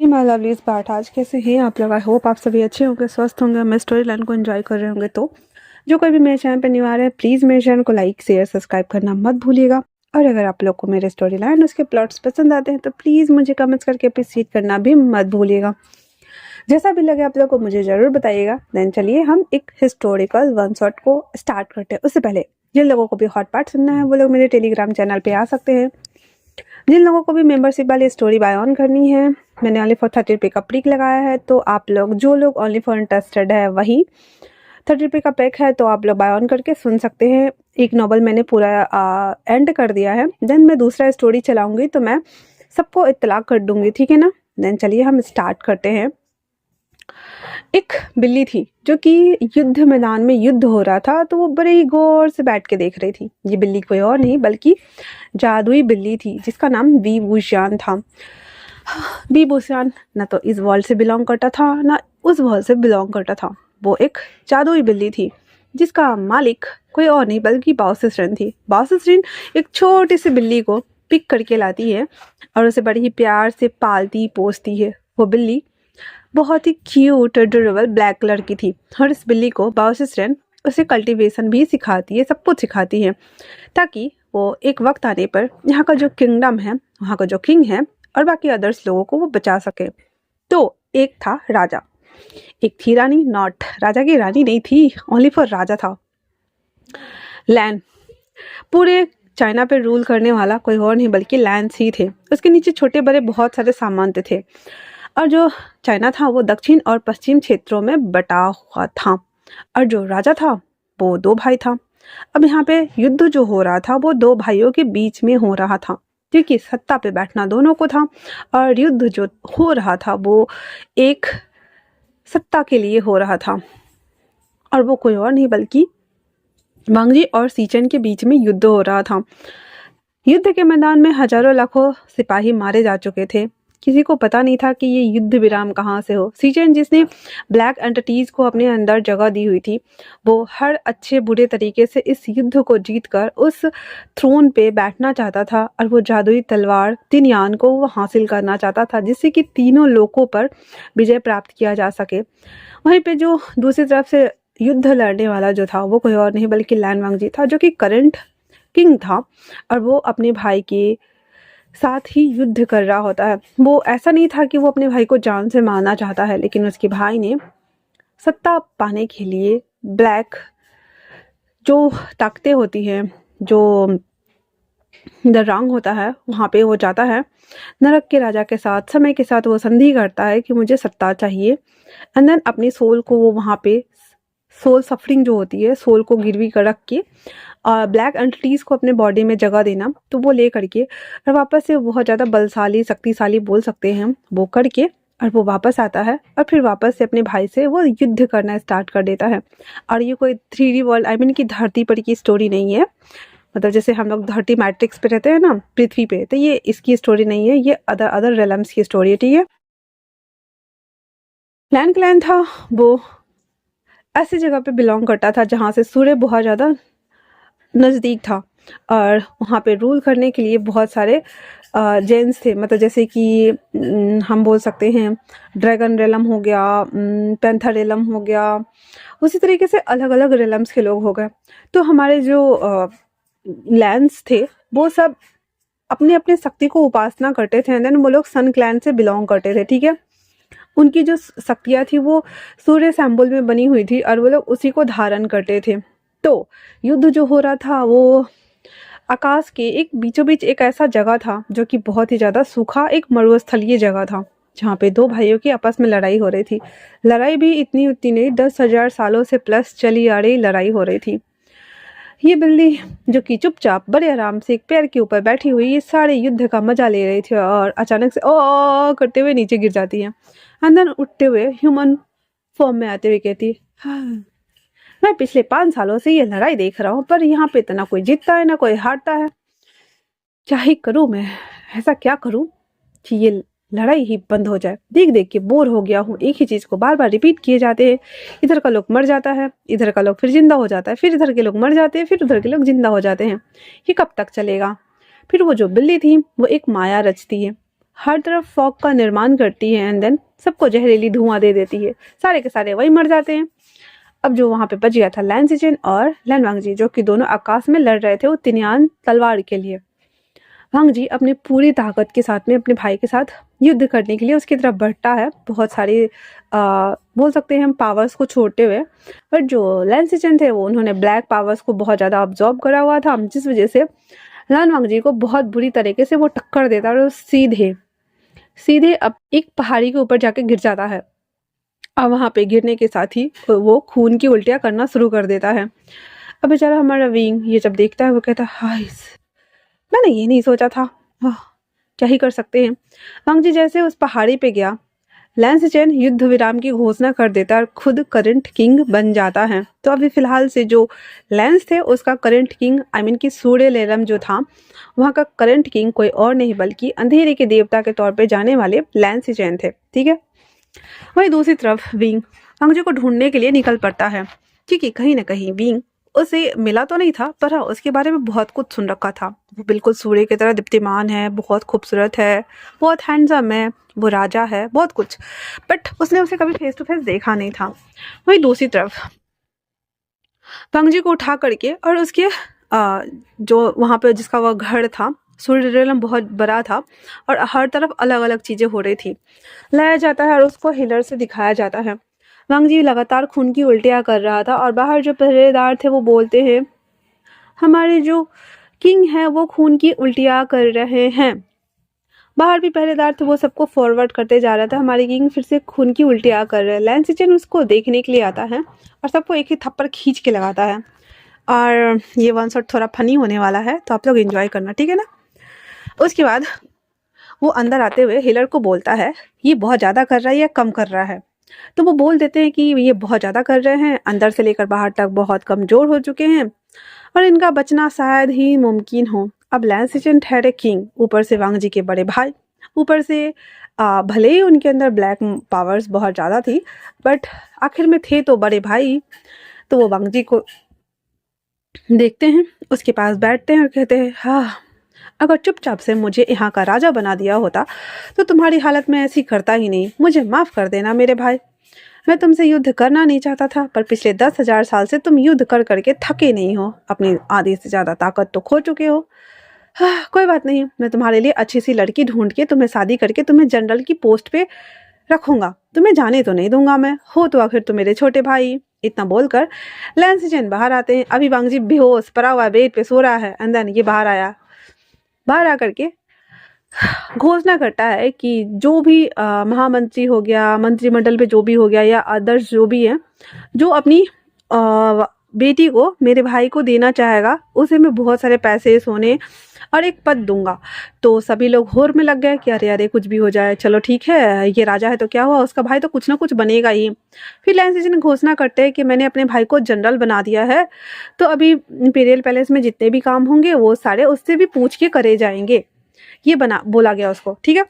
My lovelies बाट, आज कैसे हैं आप लोग? आई होप आप सभी अच्छे होंगे, स्वस्थ होंगे, मैं स्टोरी लाइन को एंजॉय कर रहे होंगे। तो जो कोई भी मेरे चैनल पर न्यू आ रहा है, प्लीज़ मेरे चैनल को लाइक शेयर सब्सक्राइब करना मत भूलिएगा। और अगर आप लोग को मेरे स्टोरी लाइन उसके प्लॉट्स पसंद आते हैं तो प्लीज़ मुझे कमेंट्स करके अप्रिशिएट करना भी मत भूलिएगा। जैसा भी लगे आप लोग को मुझे ज़रूर बताइएगा। देन चलिए हम एक हिस्टोरिकल वन शॉट को स्टार्ट करते हैं। उससे पहले जिन लोगों को भी हॉट पार्ट सुनना है वो लोग मेरे टेलीग्राम चैनल पे आ सकते हैं। जिन लोगों को भी मेंबरशिप वाली स्टोरी बाय ऑन करनी है, मैंने ओनली फॉर 30 रुपये का प्रिक लगाया है। तो आप लोग जो लोग ओनली फॉर इंटरेस्टेड है वही 30 रुपये का पैक है, तो आप लोग बाय ऑन करके सुन सकते हैं। एक नॉवल मैंने पूरा एंड कर दिया है। देन मैं दूसरा स्टोरी चलाऊंगी तो मैं सबको इत्तला कर दूंगी, ठीक है ना। देन चलिए हम स्टार्ट करते हैं। एक बिल्ली थी जो कि युद्ध मैदान में युद्ध हो रहा था, तो वो बड़े ही गौर से बैठ के देख रही थी। ये बिल्ली कोई और नहीं बल्कि जादुई बिल्ली थी जिसका नाम बी बुशियान था। बी बुशियान ना तो इस वर्ल्ड से बिलोंग करता था ना उस वर्ल्ड से बिलोंग करता था। वो एक जादुई बिल्ली थी जिसका मालिक कोई और नहीं बल्कि बाओसिस्रिन थी। बाओसिस्रिन एक छोटी सी बिल्ली को पिक करके लाती है और उसे बड़ी ही प्यार से पालती पोसती है। वो बिल्ली बहुत ही क्यूट एडोरेबल ब्लैक कलर की थी और इस बिल्ली को बाओसिस्रिन उसे कल्टीवेशन भी सिखाती है, सब कुछ सिखाती है, ताकि वो एक वक्त आने पर यहाँ का जो किंगडम है, वहाँ का जो किंग है और बाकी अदर्स लोगों को वो बचा सके। तो एक था राजा, एक थी रानी। नॉट राजा की रानी नहीं थी, ओनली फॉर राजा था। लैन पूरे चाइना पे रूल करने वाला कोई और नहीं बल्कि लैंस ही थे। उसके नीचे छोटे बड़े बहुत सारे सामंत थे और जो चाइना था वो दक्षिण और पश्चिम क्षेत्रों में बटा हुआ था। और जो राजा था वो दो भाई था। अब यहाँ पे युद्ध जो हो रहा था वो दो भाइयों के बीच में हो रहा था, क्योंकि सत्ता पे बैठना दोनों को था। और युद्ध जो हो रहा था वो एक सत्ता के लिए हो रहा था और वो कोई और नहीं बल्कि वांगजी और सीचन के बीच में युद्ध हो रहा था। युद्ध के मैदान में हजारों लाखों सिपाही मारे जा चुके थे। किसी को पता नहीं था कि ये युद्ध विराम कहाँ से हो। सीचन जिसने ब्लैक एंटिटीज को अपने अंदर जगह दी हुई थी, वो हर अच्छे बुरे तरीके से इस युद्ध को जीतकर उस थ्रोन पे बैठना चाहता था और वो जादुई तलवार तिनयान को वो हासिल करना चाहता था, जिससे कि तीनों लोकों पर विजय प्राप्त किया जा सके। वहीं पे जो दूसरी तरफ से युद्ध लड़ने वाला जो था वो कोई और नहीं बल्कि लैन वांगजी था, जो कि करंट किंग था और वो अपने भाई के साथ ही युद्ध कर रहा होता है। वो ऐसा नहीं था कि वो अपने भाई को जान से मारना चाहता है, लेकिन उसके भाई ने सत्ता पाने के लिए ब्लैक जो ताकतें होती हैं, जो रंग होता है, वहाँ पे वो जाता है। नरक के राजा के साथ समय के साथ वो संधि करता है कि मुझे सत्ता चाहिए। एंड देन अपनी सोल को वो वहाँ पे सोल सफरिंग जो होती है, सोल को गिरवी कर रख के ब्लैक एंटिटीज़ को अपने बॉडी में जगह देना, तो वो ले करके और वापस से बहुत ज़्यादा बलशाली शक्तिशाली बोल सकते हैं वो करके, और वो वापस आता है और फिर वापस से अपने भाई से वो युद्ध करना स्टार्ट कर देता है। और ये कोई 3D वर्ल्ड आई मीन की धरती पर की स्टोरी नहीं है। मतलब जैसे हम लोग धरती मैट्रिक्स पे रहते हैं ना, पृथ्वी पे, तो ये इसकी स्टोरी नहीं है, ये अदर रेलम्स की स्टोरी है, ठीक है। लैन क्लैन था वो ऐसी जगह पे बिलोंग करता था जहाँ से सूर्य बहुत ज़्यादा नज़दीक था और वहाँ पे रूल करने के लिए बहुत सारे जेंट्स थे। मतलब जैसे कि हम बोल सकते हैं ड्रैगन रेलम हो गया, पैंथर रेलम हो गया, उसी तरीके से अलग अलग रेलम्स के लोग हो गए। तो हमारे जो लैंड्स थे वो सब अपने अपने शक्ति को उपासना करते थे। देन वो लोग सन क्लैन से बिलोंग करते थे, ठीक है। उनकी जो शक्तियाँ थी वो सूर्य सिंबल में बनी हुई थी और वो लोग उसी को धारण करते थे। तो युद्ध जो हो रहा था वो आकाश के एक बीचों बीच एक ऐसा जगह था जो कि बहुत ही ज़्यादा सूखा एक मरुस्थलीय जगह था, जहाँ पे दो भाइयों की आपस में लड़ाई हो रही थी। लड़ाई भी इतनी उतनी नहीं, 10,000 सालों से प्लस चली आ रही लड़ाई हो रही थी। ये बिल्ली जो कि चुपचाप बड़े आराम से एक पैर के ऊपर बैठी हुई ये सारे युद्ध का मजा ले रही थी और अचानक से ओ करते हुए नीचे गिर जाती है। अंदर उठते हुए ह्यूमन फॉर्म में आते हुए कहती, हाँ, मैं पिछले 5 सालों से ये लड़ाई देख रहा हूँ, पर यहाँ पे इतना कोई जीतता है ना कोई हारता है। क्या ही करूँ मैं, ऐसा क्या करूँ कि ये लड़ाई ही बंद हो जाए। देख देख के बोर हो गया हूँ, एक ही चीज़ को बार बार रिपीट किए जाते हैं। इधर का लोग मर जाता है, इधर का लोग फिर जिंदा हो जाता है, फिर इधर के लोग मर जाते हैं, फिर उधर के लोग जिंदा हो जाते हैं। ये कब तक चलेगा। फिर वो जो बिल्ली थी वो एक माया रचती है हर तरफ फॉग का निर्माण करती है एंड देन सबको जहरीली धुआं दे देती है। सारे के सारे वही मर जाते हैं। अब जो वहां पे बच गया था लैन सिचेन और लैन वांगजी, जो कि दोनों आकाश में लड़ रहे थे वो तिनयान तलवार के लिए। वांगजी अपनी पूरी ताकत के साथ में अपने भाई के साथ युद्ध करने के लिए उसकी तरफ बढ़ता है, बहुत सारी बोल सकते हैं हम पावर्स को छोड़ते हुए। बट जो लैन सिचेन थे वो उन्होंने ब्लैक पावर्स को बहुत ज़्यादा ऑब्जॉर्व करा हुआ था, जिस वजह से लैन वांगजी को बहुत बुरी तरीके से वो टक्कर देता है और सीधे सीधे अब एक पहाड़ी के ऊपर जाके गिर जाता है। और वहां पे गिरने के साथ ही वो खून की उल्टियां करना शुरू कर देता है। अब बेचारा हमारा विंग ये जब देखता है वो कहता है हाय, मैंने ये नहीं सोचा था, क्या ही कर सकते हैं। वांगजी जैसे उस पहाड़ी पे गया, लैन सिचेन युद्ध विराम की घोषणा कर देता है और खुद करंट किंग बन जाता है। तो अभी फिलहाल से जो लैंस थे उसका करंट किंग कि सूर्य लेलम जो था वहाँ का करंट किंग कोई और नहीं बल्कि अंधेरे के देवता के तौर पे जाने वाले लैन सिचेन थे। ठीक है, वहीं दूसरी तरफ विंग वांगजी को ढूंढने के लिए निकल पड़ता है, क्योंकि कहीं ना कहीं विंग उसे मिला तो नहीं था पर हाँ उसके बारे में बहुत कुछ सुन रखा था। वो बिल्कुल सूर्य की तरह दीप्तिमान है, बहुत खूबसूरत है, बहुत हैंडसम है, वो राजा है, बहुत कुछ, बट उसने उसे कभी फेस टू फेस देखा नहीं था। वहीं दूसरी तरफ वांगजी को उठा करके और उसके जो वहाँ पे जिसका वह घर था सूर्य रेलम बहुत बड़ा था और हर तरफ अलग अलग चीजें हो रही थी, लाया जाता है और उसको हिलर से दिखाया जाता है। वांगजी लगातार खून की उल्टियां कर रहा था और बाहर जो पहरेदार थे वो बोलते हैं हमारे जो किंग है वो खून की उल्टियां कर रहे हैं। बाहर भी पहरेदार थे, वो सबको फॉरवर्ड करते जा रहा था हमारे किंग फिर से खून की उल्टियां कर रहे हैं। लैन सिचेन उसको देखने के लिए आता है और सबको एक ही थप्पड़ खींच के लगाता है। और ये वन शॉट थोड़ा फनी होने वाला है तो आप लोग एंजॉय करना, ठीक है ना। उसके बाद वो अंदर आते हुए हिलर को बोलता है ये बहुत ज़्यादा कर रहा है या कम कर रहा है। तो वो बोल देते हैं कि ये बहुत ज़्यादा कर रहे हैं, अंदर से लेकर बाहर तक बहुत कमज़ोर हो चुके हैं और इनका बचना शायद ही मुमकिन हो। अब लैन सिचेन ठहरे किंग, ऊपर से वांगजी के बड़े भाई, ऊपर से भले ही उनके अंदर ब्लैक पावर्स बहुत ज़्यादा थी बट आखिर में थे तो बड़े भाई। तो वो वांगजी को देखते हैं, उसके पास बैठते हैं और कहते हैं हाँ, अगर चुपचाप से मुझे यहाँ का राजा बना दिया होता तो तुम्हारी हालत में ऐसी करता ही नहीं। मुझे माफ़ कर देना मेरे भाई, मैं तुमसे युद्ध करना नहीं चाहता था पर पिछले 10,000 साल से तुम युद्ध कर करके थके नहीं हो, अपनी आधी से ज़्यादा ताकत तो खो चुके हो। हाँ कोई बात नहीं, मैं तुम्हारे लिए अच्छी सी लड़की ढूंढ के तुम्हें शादी करके तुम्हें जनरल की पोस्ट पे रखूंगा, तुम्हें जाने तो नहीं दूंगा मैं, हो तो आखिर तुम मेरे छोटे भाई। इतना बोलकर लैन सिचेन बाहर आते हैं। अभी वांगजी बेहोश पड़ा हुआ बेड पे सो रहा है एंड देन ये बाहर आया, बाहर आकर के घोषणा करता है कि जो भी महामंत्री हो गया, मंत्रिमंडल पे जो भी हो गया या अदर्स जो भी है जो अपनी बेटी को मेरे भाई को देना चाहेगा उसे मैं बहुत सारे पैसे सोने और एक पद दूंगा। तो सभी लोग होर में लग गए कि अरे अरे कुछ भी हो जाए, चलो ठीक है, ये राजा है तो क्या हुआ, उसका भाई तो कुछ ना कुछ बनेगा ही। फिर लैन सिचेन घोषणा करते हैं कि मैंने अपने भाई को जनरल बना दिया है, तो अभी इंपीरियल पैलेस में जितने भी काम होंगे वो सारे उससे भी पूछ के करे जाएंगे, ये बना बोला गया उसको। ठीक है,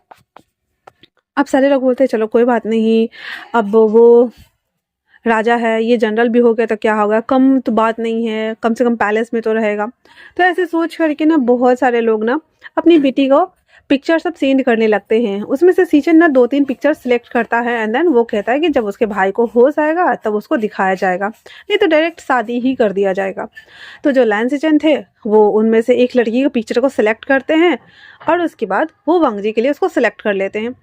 अब सारे लोग बोलते हैं चलो कोई बात नहीं, अब वो राजा है, ये जनरल भी हो गया तो क्या होगा, कम तो बात नहीं है, कम से कम पैलेस में तो रहेगा। तो ऐसे सोच करके ना बहुत सारे लोग ना अपनी बेटी को पिक्चर सब सेंड करने लगते हैं। उसमें से सिचेन ना 2-3 पिक्चर सिलेक्ट करता है एंड देन वो कहता है कि जब उसके भाई को होश आएगा तब उसको दिखाया जाएगा, नहीं तो डायरेक्ट शादी ही कर दिया जाएगा। तो जो लैन सिचेन थे वो उनमें से एक लड़की के पिक्चर को सिलेक्ट करते हैं और उसके बाद वो वांगजी के लिए उसको सिलेक्ट कर लेते हैं।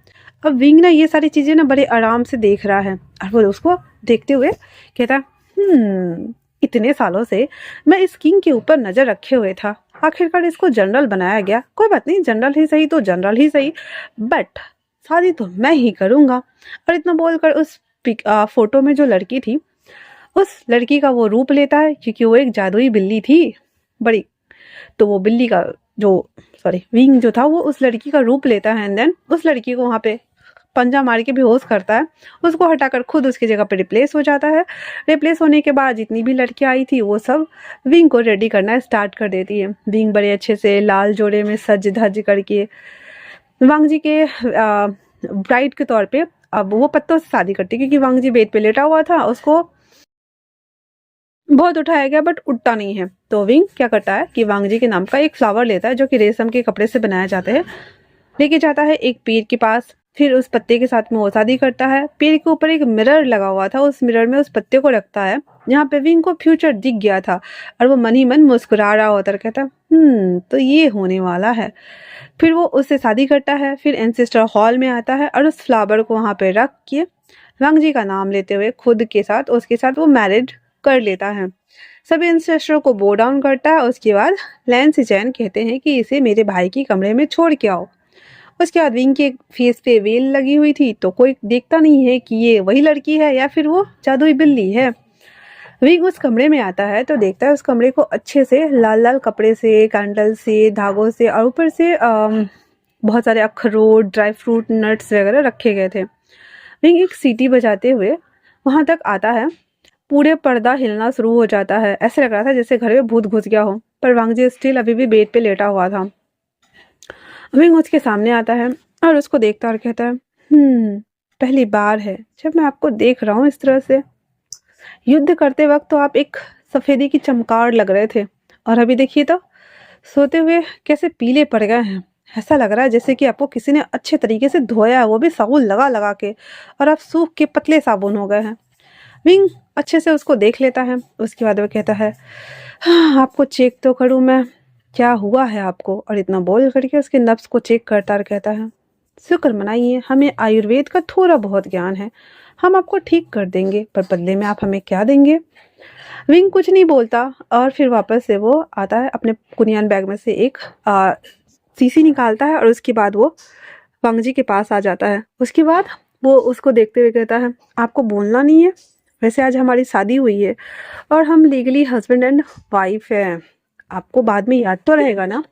अब विंग ना ये सारी चीज़ें ना बड़े आराम से देख रहा है और वो उसको देखते हुए कहता इतने सालों से मैं इस किंग के ऊपर नज़र रखे हुए था, आखिरकार इसको जनरल बनाया गया, कोई बात नहीं, जनरल ही सही तो जनरल ही सही, बट शादी तो मैं ही करूँगा। और इतना बोलकर उस फोटो में जो लड़की थी उस लड़की का वो रूप लेता है, क्योंकि वो एक जादुई बिल्ली थी बड़ी। तो वो बिल्ली का जो विंग जो था वो उस लड़की का रूप लेता है एंड देन उस लड़की को वहाँ पे पंजा मार के बेहोश करता है, उसको हटाकर खुद उसकी जगह पे रिप्लेस हो जाता है। रिप्लेस होने के बाद जितनी भी लड़कियां आई थी वो सब विंग को रेडी करना स्टार्ट कर देती है। विंग बड़े अच्छे से लाल जोड़े में सज धज करके वांगजी के ब्राइड के तौर पे अब वो पत्तों से शादी करती है, क्योंकि वांगजी बेड पे लेटा हुआ था, उसको बहुत उठाया गया बट उठता नहीं है। तो विंग क्या करता है कि वांगजी के नाम का एक फ्लावर लेता है जो कि रेशम के कपड़े से बनाया जाता है लेके जाता है एक पेड़ के पास। फिर उस पत्ते के साथ में वो शादी करता है। पेड़ के ऊपर एक मिरर लगा हुआ था, उस मिरर में उस पत्ते को रखता है जहाँ पे विंग को फ्यूचर दिख गया था, और वो मन ही मन मुस्कुरा रहा होता है, कहता तो ये होने वाला है। फिर वो उससे शादी करता है। फिर एंसेस्टर हॉल में आता है और उस फ्लावर को वहाँ पे रख के वांग जी का नाम लेते हुए खुद के साथ उसके साथ वो मैरिड कर लेता है। सभी एंसेस्टरों को बो डाउन करता है। उसके बाद लैन से चैन कहते हैं कि इसे मेरे भाई के कमरे में छोड़ के आओ। उसके बाद विंग के फेस पे वेल लगी हुई थी, तो कोई देखता नहीं है कि ये वही लड़की है या फिर वो जादुई बिल्ली है। विंग उस कमरे में आता है तो देखता है उस कमरे को अच्छे से लाल लाल कपड़े से, कैंडल से, धागों से और ऊपर से बहुत सारे अखरोट, ड्राई फ्रूट, नट्स वगैरह रखे गए थे। विंग एक सीटी बजाते हुए वहां तक आता है। पूरे पर्दा हिलना शुरू हो जाता है। ऐसे लग रहा था जैसे घर में भूत घुस गया हो, पर वांग जी स्टिल अभी भी बेड पे लेटा हुआ था। विंग उसके सामने आता है और उसको देखता और कहता है पहली बार है जब मैं आपको देख रहा हूँ इस तरह से। युद्ध करते वक्त तो आप एक सफेदी की चमकार लग रहे थे, और अभी देखिए तो सोते हुए कैसे पीले पड़ गए हैं। ऐसा लग रहा है जैसे कि आपको किसी ने अच्छे तरीके से धोया, वो भी साबुन लगा लगा के, और आप सूख के पतले साबुन हो गए हैं। विंग अच्छे से उसको देख लेता है। उसके बाद वो कहता है हाँ, आपको चेक तो करूँ मैं, क्या हुआ है आपको? और इतना बोल करके उसके नब्ज को चेक करता और कहता है शुक्र मनाइए, हमें आयुर्वेद का थोड़ा बहुत ज्ञान है, हम आपको ठीक कर देंगे, पर बदले में आप हमें क्या देंगे? विंग कुछ नहीं बोलता और फिर वापस से वो आता है, अपने कुनियान बैग में से एक सीसी निकालता है और उसके बाद वो वांग जी के पास आ जाता है। उसके बाद वो उसको देखते हुए कहता है आपको बोलना नहीं है? वैसे आज हमारी शादी हुई है और हम लीगली हस्बैंड एंड वाइफ हैं, आपको बाद में याद तो रहेगा ना?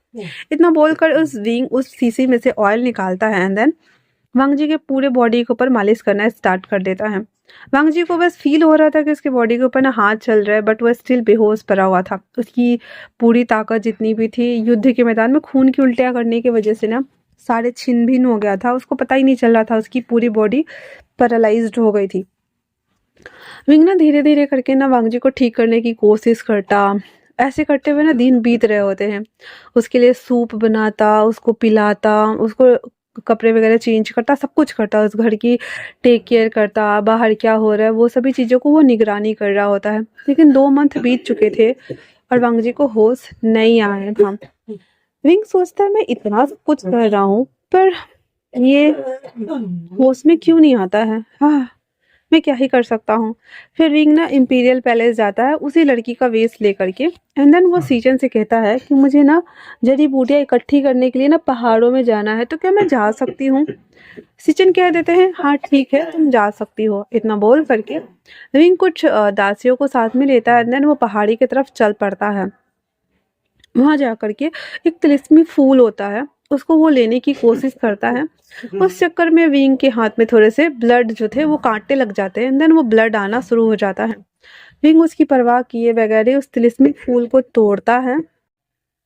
इतना बोलकर उस विंग उस सीसी में से ऑयल निकालता है एंड देन वांग जी के पूरे बॉडी के ऊपर मालिश करना स्टार्ट कर देता है। वांग जी को बस फील हो रहा था कि उसके बॉडी के ऊपर ना हाथ चल रहा है, बट वह स्टिल बेहोश पड़ा हुआ था। उसकी पूरी ताकत जितनी भी थी युद्ध के मैदान में खून की उल्टियां करने की वजह से ना सारे छिन भिन हो गया था। उसको पता ही नहीं चल रहा था, उसकी पूरी बॉडी पैरालाइज्ड हो गई थी। विंग ना धीरे धीरे करके ना वांग जी को ठीक करने की कोशिश करता। ऐसे करते हुए ना दिन बीत रहे होते हैं। उसके लिए सूप बनाता, उसको पिलाता, उसको कपड़े वगैरह चेंज करता, सब कुछ करता, उस घर की टेक केयर करता, बाहर क्या हो रहा है वो सभी चीज़ों को वो निगरानी कर रहा होता है। लेकिन 2 मंथ बीत चुके थे और वांग जी को होश नहीं आया था। विंग सोचता है मैं इतना सब कुछ कर रहा हूँ, पर ये होश में क्यों नहीं आता है? हाँ, मैं क्या ही कर सकता हूँ। फिर विंग ना इंपीरियल पैलेस जाता है उसी लड़की का वेस्ट लेकर के, एंड देन वो सीजन से कहता है कि मुझे ना जड़ी बूटियाँ इकट्ठी करने के लिए ना पहाड़ों में जाना है, तो क्या मैं जा सकती हूँ? सीजन कह देते हैं हाँ ठीक है तुम जा सकती हो। इतना बोल करके विंग कुछ दासियों को साथ में लेता है एंड देन वो पहाड़ी की तरफ चल पड़ता है। वहां जाकर के एक तिलिस्मी फूल होता है, उसको वो लेने की कोशिश करता है। उस चक्कर में विंग के हाथ में थोड़े से ब्लड जो थे वो कांटे लग जाते हैं, देन वो ब्लड आना शुरू हो जाता है। विंग उसकी परवाह किए बगैर उस तिलिस्मी फूल को तोड़ता है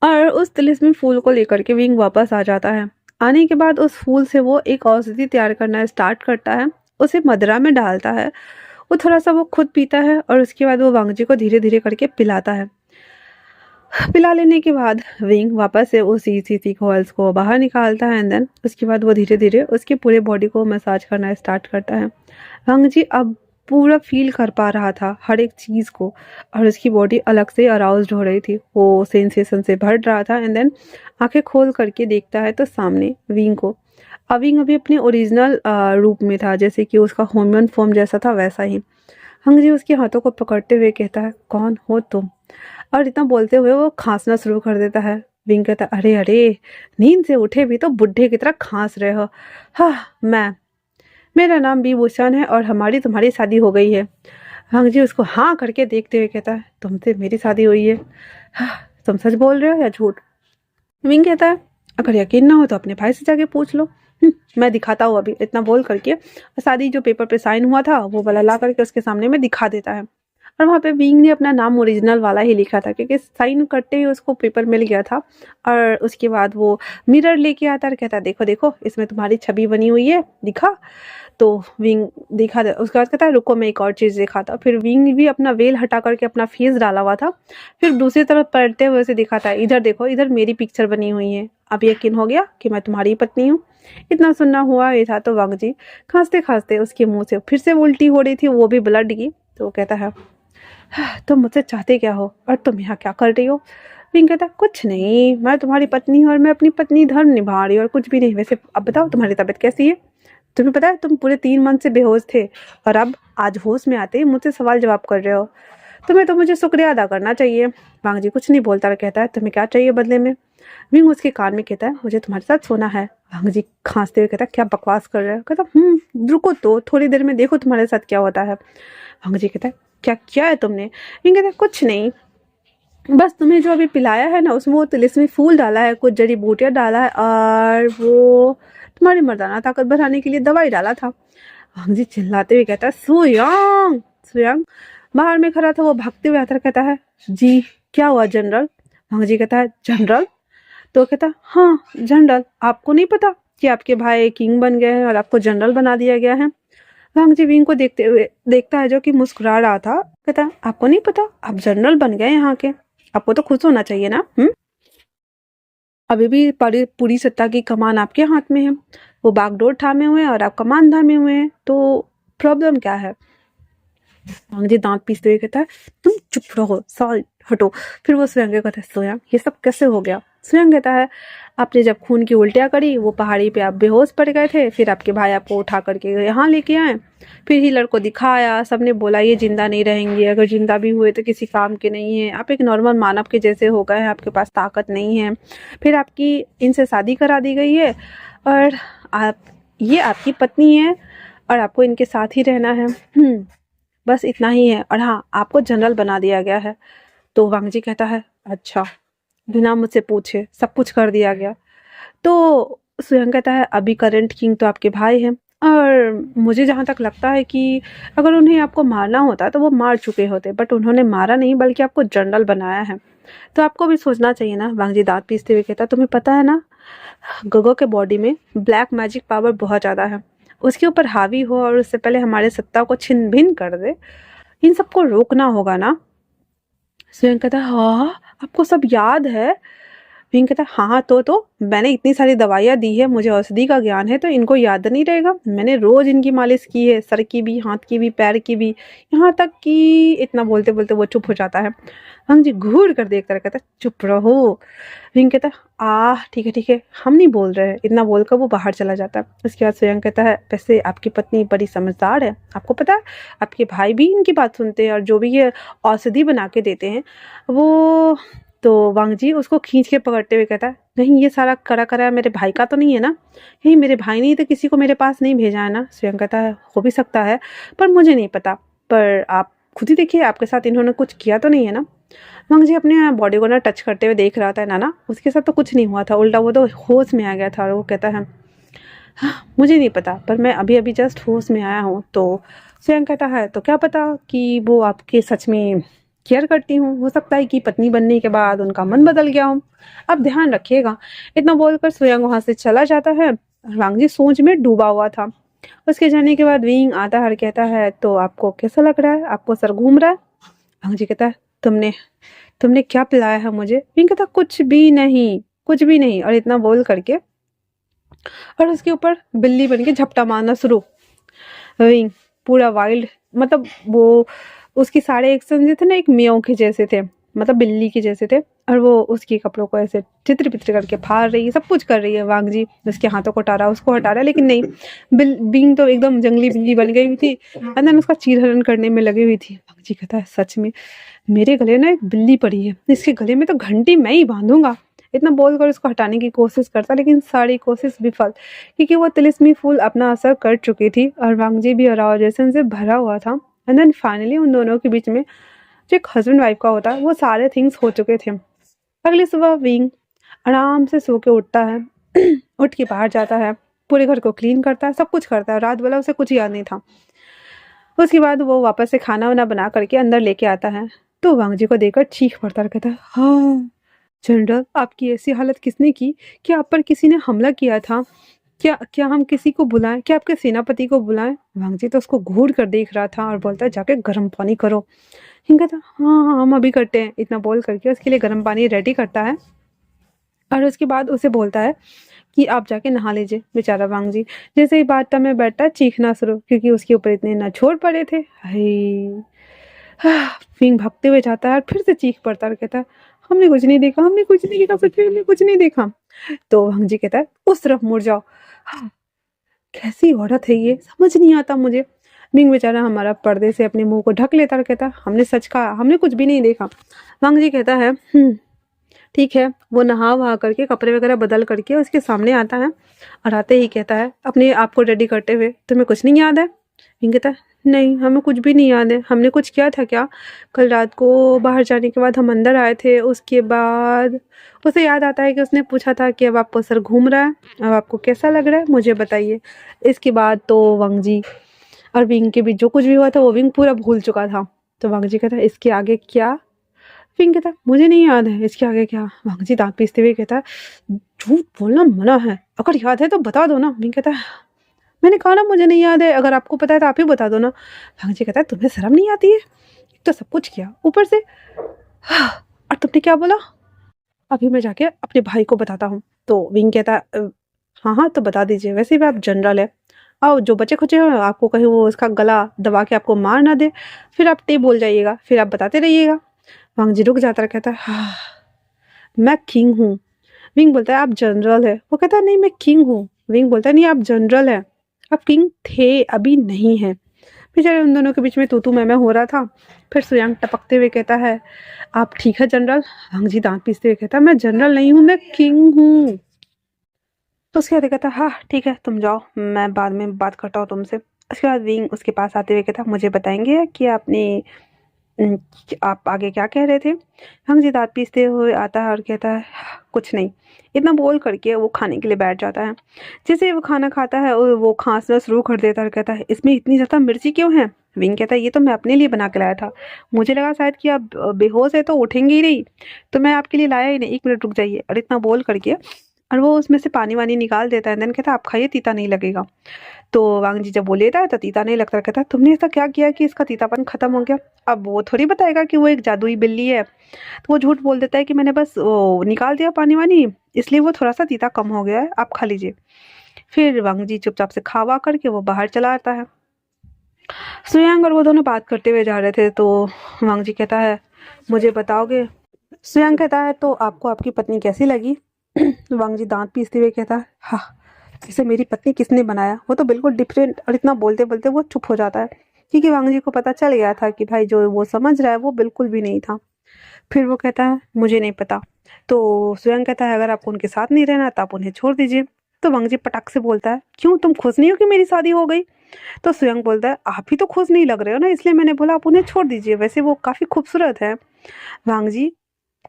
और उस तिलिस्मी फूल को लेकर के विंग वापस आ जाता है। आने के बाद उस फूल से वो एक औषधि तैयार करना स्टार्ट करता है, उसे मदरा में डालता है। वो थोड़ा सा वो खुद पीता है और उसके बाद वो वांग जी को धीरे धीरे करके पिलाता है। पिला लेने के बाद विंग वापस से उस सीसी कॉइल्स को बाहर निकालता है एंड देन उसके बाद वो धीरे धीरे उसके पूरे बॉडी को मसाज करना स्टार्ट करता है। वांग जी अब पूरा फील कर पा रहा था हर एक चीज़ को, और उसकी बॉडी अलग से अराउज्ड हो रही थी, वो सेंसेशन से भर रहा था। एंड देन आंखें खोल करके देखता है तो सामने विंग को, अब विंग अभी अपने ओरिजिनल रूप में था, जैसे कि उसका ह्यूमन फॉर्म जैसा था वैसा ही। वांग जी उसके हाथों को पकड़ते हुए कहता है कौन हो तुम? और इतना बोलते हुए वो खांसना शुरू कर देता है। विंग कहता है अरे अरे, नींद से उठे भी तो बुढ़े की तरह खांस रहे हो। हाँ, मेरा नाम बी भूषण है और हमारी तुम्हारी शादी हो गई है। वांग जी उसको हाँ करके देखते हुए कहता है तुमसे मेरी शादी हुई है? हाँ, तुम सच बोल रहे हो या झूठ? विंग कहता है अगर यकीन ना हो तो अपने भाई से जाके पूछ लो। मैं दिखाता हूँ अभी। इतना बोल करके शादी जो पेपर पे साइन हुआ था वो वाला ला करके उसके सामने में दिखा देता है। और वहाँ पे विंग ने अपना नाम ओरिजिनल वाला ही लिखा था, क्योंकि साइन करते ही उसको पेपर मिल गया था। और उसके बाद वो मिरर लेके आता और कहता देखो देखो इसमें तुम्हारी छवि बनी हुई है, दिखा। तो विंग दिखा, उसके बाद कहता है रुको मैं एक और चीज़ दिखाता हूँ। फिर विंग भी अपना वेल हटा करके अपना फेस डाला हुआ था, फिर दूसरी तरफ पलटते हुए उसे दिखाता है, इधर देखो इधर मेरी पिक्चर बनी हुई है, अब यकीन हो गया कि मैं तुम्हारी पत्नी हूँ। इतना सुनना हुआ ये था तो वांग जी खांसते खांसते उसके मुंह से फिर से उल्टी हो रही थी, वो भी ब्लड की। तो वो कहता है तुम मुझसे चाहते क्या हो और तुम यहाँ क्या कर रही हो? विंग कहता कुछ नहीं, मैं तुम्हारी पत्नी हूँ और मैं अपनी पत्नी धर्म निभा रही हूँ और कुछ भी नहीं। वैसे अब बताओ तुम्हारी तबीयत कैसी है? तुम्हें पता है तुम पूरे 3 मंथ से बेहोश थे और अब आज होश में आते ही मुझसे सवाल जवाब कर रहे हो। तुम्हें तो मुझे शुक्रिया अदा करना चाहिए। वांग जी कुछ नहीं बोलता और कहता है तुम्हें क्या चाहिए बदले में? विंग उसके कान में कहता है मुझे तुम्हारे साथ सोना है। वांग जी खांसते हुए कहता है क्या बकवास कर रहे हो? कहता रुको तो थोड़ी देर में देखो तुम्हारे साथ क्या होता है। वांग जी कहता है क्या किया है तुमने? विंग कहता है कुछ नहीं, बस तुम्हें जो अभी पिलाया है ना उसमें वो तिलिस्मी फूल डाला है, कुछ जड़ी बूटियाँ डाला है और वो तुम्हारी मर्दाना ताकत बढ़ाने के लिए दवाई डाला था। वांग जी चिल्लाते हुए कहता है सुयांग सुयांग। बाहर में खड़ा था वो भागते हुए आता है, कहता है जी क्या हुआ जनरल? वांग जी कहता है जनरल? तो कहता हाँ जनरल, आपको नहीं पता कि आपके भाई किंग बन गए हैं और आपको जनरल बना दिया गया है? वांग जी विंग को देखते हुए देखता है जो कि मुस्कुरा रहा था, कहता आपको नहीं पता आप जनरल बन गए यहाँ के? आपको तो खुश होना चाहिए ना। अभी भी पूरी सत्ता की कमान आपके हाथ में है, वो बागडोर थामे हुए हैं और आप कमान थामे हुए हैं, तो प्रॉब्लम क्या है? वांग जी दांत पीसते हुए कहता है तुम चुप रहो, साल हटो। फिर वो स्वयं कहता है स्वयं ये सब कैसे हो गया? स्वयं कहता है आपने जब खून की उल्टियाँ करी वो पहाड़ी पे आप बेहोश पड़ गए थे, फिर आपके भाई आपको उठा करके यहाँ लेके आए, फिर हीलर को दिखाया, सबने बोला ये जिंदा नहीं रहेंगे, अगर जिंदा भी हुए तो किसी काम के नहीं है, आप एक नॉर्मल मानव के जैसे हो गए हैं, आपके पास ताकत नहीं है। फिर आपकी इनसे शादी करा दी गई है और आप ये आपकी पत्नी है और आपको इनके साथ ही रहना है। बस इतना ही है, और हाँ आपको जनरल बना दिया गया है। तो वांग जी कहता है अच्छा, बिना मुझसे पूछे सब कुछ कर दिया गया? तो स्वयं कहता है अभी करंट किंग तो आपके भाई हैं और मुझे जहाँ तक लगता है कि अगर उन्हें आपको मारना होता तो वो मार चुके होते, बट उन्होंने मारा नहीं बल्कि आपको जनरल बनाया है। तो आपको भी सोचना चाहिए ना। वांग जी दांत पीसते हुए कहता तुम्हें पता है ना गगो के बॉडी में ब्लैक मैजिक पावर बहुत ज़्यादा है, उसके ऊपर हावी हो और उससे पहले हमारे सत्ता को छिन्न भिन्न कर दे, इन सबको रोकना होगा ना। स्वयं कहता है हाँ आपको सब याद है? विंग कहता है हाँ तो मैंने इतनी सारी दवाइयाँ दी है, मुझे औषधि का ज्ञान है, तो इनको याद नहीं रहेगा? मैंने रोज इनकी मालिश की है, सर की भी, हाथ की भी, पैर की भी, यहाँ तक कि इतना बोलते बोलते वो चुप हो जाता है। हाँ जी घूर कर देखता है, कहता है चुप रहो। विंग कहता है ठीक है हम नहीं बोल रहे हैं, इतना बोलकर वो बाहर चला जाता है। उसके बाद स्वयं कहता है वैसे आपकी पत्नी बड़ी समझदार है, आपको पता है आपके भाई भी इनकी बात सुनते हैं और जो भी ये औषधि बना के देते हैं वो। तो वांग जी उसको खींच के पकड़ते हुए कहता है नहीं ये सारा करा करा मेरे भाई का तो नहीं है ना? यही मेरे भाई ने तो किसी को मेरे पास नहीं भेजा है ना? स्वयं कहता है हो भी सकता है पर मुझे नहीं पता, पर आप खुद ही देखिए आपके साथ इन्होंने कुछ किया तो नहीं है ना? वांग जी अपने बॉडी को ना टच करते हुए देख रहा था, ना उसके साथ तो कुछ नहीं हुआ था, उल्टा वो तो होश में आ गया था। और वो कहता है हाँ, मुझे नहीं पता पर मैं अभी अभी जस्ट होश में आया हूँ। तो स्वयं कहता है तो क्या पता कि वो आपके सच में केयर करती हूँ, हो सकता है कि पत्नी बनने के बाद उनका मन बदल गया हो, अब ध्यान रखिएगा। इतना बोलकर स्वयं वहां से चला जाता है। वांग जी सोच में डूबा हुआ था। उसके जाने के बाद विंग आता है और कहता है तो आपको कैसा लग रहा है, आपको सर घूम रहा है? वांग जी कहता है तुमने तुमने क्या पिलाया है मुझे? विंग कहता कुछ भी नहीं कुछ भी नहीं, और इतना बोल करके और उसके ऊपर बिल्ली बन के झपटा मारना शुरू। विंग पूरा वाइल्ड, मतलब वो उसके सारे एक्शन जो थे ना एक म्याऊ के जैसे थे, मतलब बिल्ली के जैसे थे, और वो उसके कपड़ों को ऐसे चित्र पित्र करके फाड़ रही है, सब कुछ कर रही है। वांग जी उसके हाथों को हटा रहा है, उसको हटा रहा है, लेकिन नहीं, बिंग तो एकदम जंगली बिल्ली बन गई हुई थी, एंड देन उसका चीरहरण करने में लगी हुई थी। वांग जी कहता है सच में मेरे गले ना एक बिल्ली पड़ी है, इसके गले में तो घंटी मैं ही बांधूंगा। इतना बोलकर उसको हटाने की कोशिश करता, लेकिन सारी कोशिश विफल, क्योंकि वो तिलिस्मी फूल अपना असर कर चुकी थी और वांग जी भी अरावजेशन से भरा हुआ था। एंड देन फाइनली उन दोनों के बीच में जो एक हस्बैंड वाइफ का होता है वो सारे थिंग्स हो चुके थे। अगली सुबह विंग आराम से सो के उठता है उठ के बाहर जाता है, पूरे घर को क्लीन करता है, सब कुछ करता है। रात वाला उसे कुछ याद नहीं था। उसके बाद वो वापस से खाना वाना बना करके अंदर लेके आता है। तो वांग जी को देखकर चीख पड़ता है, कहता है, हाँ जनरल, आपकी ऐसी हालत किसने की? क्या आप पर किसी ने हमला किया था? क्या क्या हम किसी को बुलाएं? क्या आपके सेनापति को बुलाएं? वांग जी तो उसको घूर कर देख रहा था और बोलता है, जाके गर्म पानी करो। हिंग कहता, हाँ हाँ हम अभी करते हैं। इतना बोल करके उसके लिए गर्म पानी रेडी करता है और उसके बाद उसे बोलता है कि आप जाके नहा लीजिए। बेचारा वांग जी जैसे ही बात में बैठता है चीखना शुरू, क्योंकि उसके ऊपर इतने नछोड़ पड़े थे। हाय, फिंग भागते हुए जाता है और फिर से चीख पड़ता है और कहता है, हमने कुछ नहीं देखा, हमने कुछ नहीं देखा, सच में हमने कुछ नहीं देखा। तो वांग जी कहता है, उस तरफ मुड़ जाओ। हाँ, कैसी औरत है ये, समझ नहीं आता मुझे। मिंग बेचारा हमारा पर्दे से अपने मुंह को ढक लेता और कहता, हमने सच कहा, हमने कुछ भी नहीं देखा। वांग जी कहता है, ठीक है। वो नहा वहा करके कपड़े वगैरह बदल करके उसके सामने आता है और आते ही कहता है अपने आप को रेडी करते हुए, तुम्हें कुछ नहीं याद है? मिंग कहता है, नहीं हमें कुछ भी नहीं याद है। हमने कुछ किया था क्या? कल रात को बाहर जाने के बाद हम अंदर आए थे, उसके बाद उसे याद आता है कि उसने पूछा था कि अब आपको सर घूम रहा है, अब आपको कैसा लग रहा है, मुझे बताइए। इसके बाद तो वांग जी और विंग के बीच जो कुछ भी हुआ था वो विंग पूरा भूल चुका था। तो वांग जी कहता है, इसके आगे क्या? विंग कहता है, मुझे नहीं याद है, इसके आगे क्या? वांग जी दांत पीसते हुए कहता है, झूठ बोलना मना है, अगर याद है तो बता दो ना। विंग कहता है, मैंने कहा ना मुझे नहीं याद है, अगर आपको पता है तो आप ही बता दो ना। वांग जी कहता है, तुम्हें शर्म नहीं आती है? एक तो सब कुछ किया, ऊपर से और तुमने क्या बोला? अभी मैं जाके अपने भाई को बताता हूँ। तो विंग कहता है, हाँ हाँ तो बता दीजिए, वैसे भी आप जनरल है। आओ, जो बचे खुचे हो आपको कहीं वो उसका गला दबा के आपको मार ना दे, फिर आप टे बोल जाइएगा, फिर आप बताते रहिएगा। वांग जी रुक जाता है, कहता है, हाँ मैं किंग हूँ। विंग बोलता है, आप जनरल है। वो कहता है, नहीं मैं किंग हूँ। विंग बोलता है, नहीं आप जनरल है, आप किंग थे अभी नहीं है। बेचारे उन दोनों के बीच में तू मैं हो रहा था। फिर सुयांग टपकते हुए कहता है, आप ठीक है जनरल? वांग जी दांत पीसते हुए कहता है, मैं जनरल नहीं हूँ, मैं किंग हूँ। तो उसके बाद कहता है, हाँ ठीक है तुम जाओ, मैं बाद में बात करता हूँ तुमसे। उसके बाद विंग उसके पास आते हुए कहता, मुझे बताएंगे कि आपने आप आगे क्या कह रहे थे? हम जी दांत पीसते हुए आता है और कहता है, कुछ नहीं। इतना बोल करके वो खाने के लिए बैठ जाता है। जैसे वो खाना खाता है और वो खांसना शुरू कर देता है और कहता है, इसमें इतनी ज़्यादा मिर्ची क्यों है? विंग कहता है, ये तो मैं अपने लिए बना के लाया था, मुझे लगा शायद कि आप बेहोश है तो उठेंगे ही नहीं, तो मैं आपके लिए लाया ही नहीं, 1 मिनट रुक जाइए। और इतना बोल करके और वो उसमें से पानी वानी निकाल देता है। देन कहता है, आप खाइए, तीता नहीं लगेगा। तो वांग जी जब वो लेता है तो तीता नहीं लगता। कहता है, तुमने ऐसा क्या किया कि इसका तीतापन खत्म हो गया? अब वो थोड़ी बताएगा कि वो एक जादुई बिल्ली है, तो वो झूठ बोल देता है कि मैंने बस वो निकाल दिया पानी वानी, इसलिए वो थोड़ा सा तीता कम हो गया है, आप खा लीजिए। फिर वांग जी चुपचाप से खावा करके वो बाहर चला आता है। सुयांग और वो दोनों बात करते हुए जा रहे थे। तो वांग जी कहता है, मुझे बताओगे? सुयांग कहता है, तो आपको आपकी पत्नी कैसी लगी? वांग जी दांत पीसते हुए कहता है, हाँ इसे मेरी पत्नी किसने बनाया, वो तो बिल्कुल डिफरेंट। और इतना बोलते बोलते वो चुप हो जाता है, क्योंकि वांग जी को पता चल गया था कि भाई जो वो समझ रहा है वो बिल्कुल भी नहीं था। फिर वो कहता है, मुझे नहीं पता। तो स्वयं कहता है, अगर आपको उनके साथ नहीं रहना तो आप उन्हें छोड़ दीजिए। तो वांग जी पटक से बोलता है, क्यों तुम खुश नहीं हो कि मेरी शादी हो गई? तो स्वयं बोलता है, आप ही तो खुश नहीं लग रहे हो ना, इसलिए मैंने बोला आप उन्हें छोड़ दीजिए, वैसे वो काफ़ी खूबसूरत है। वांग जी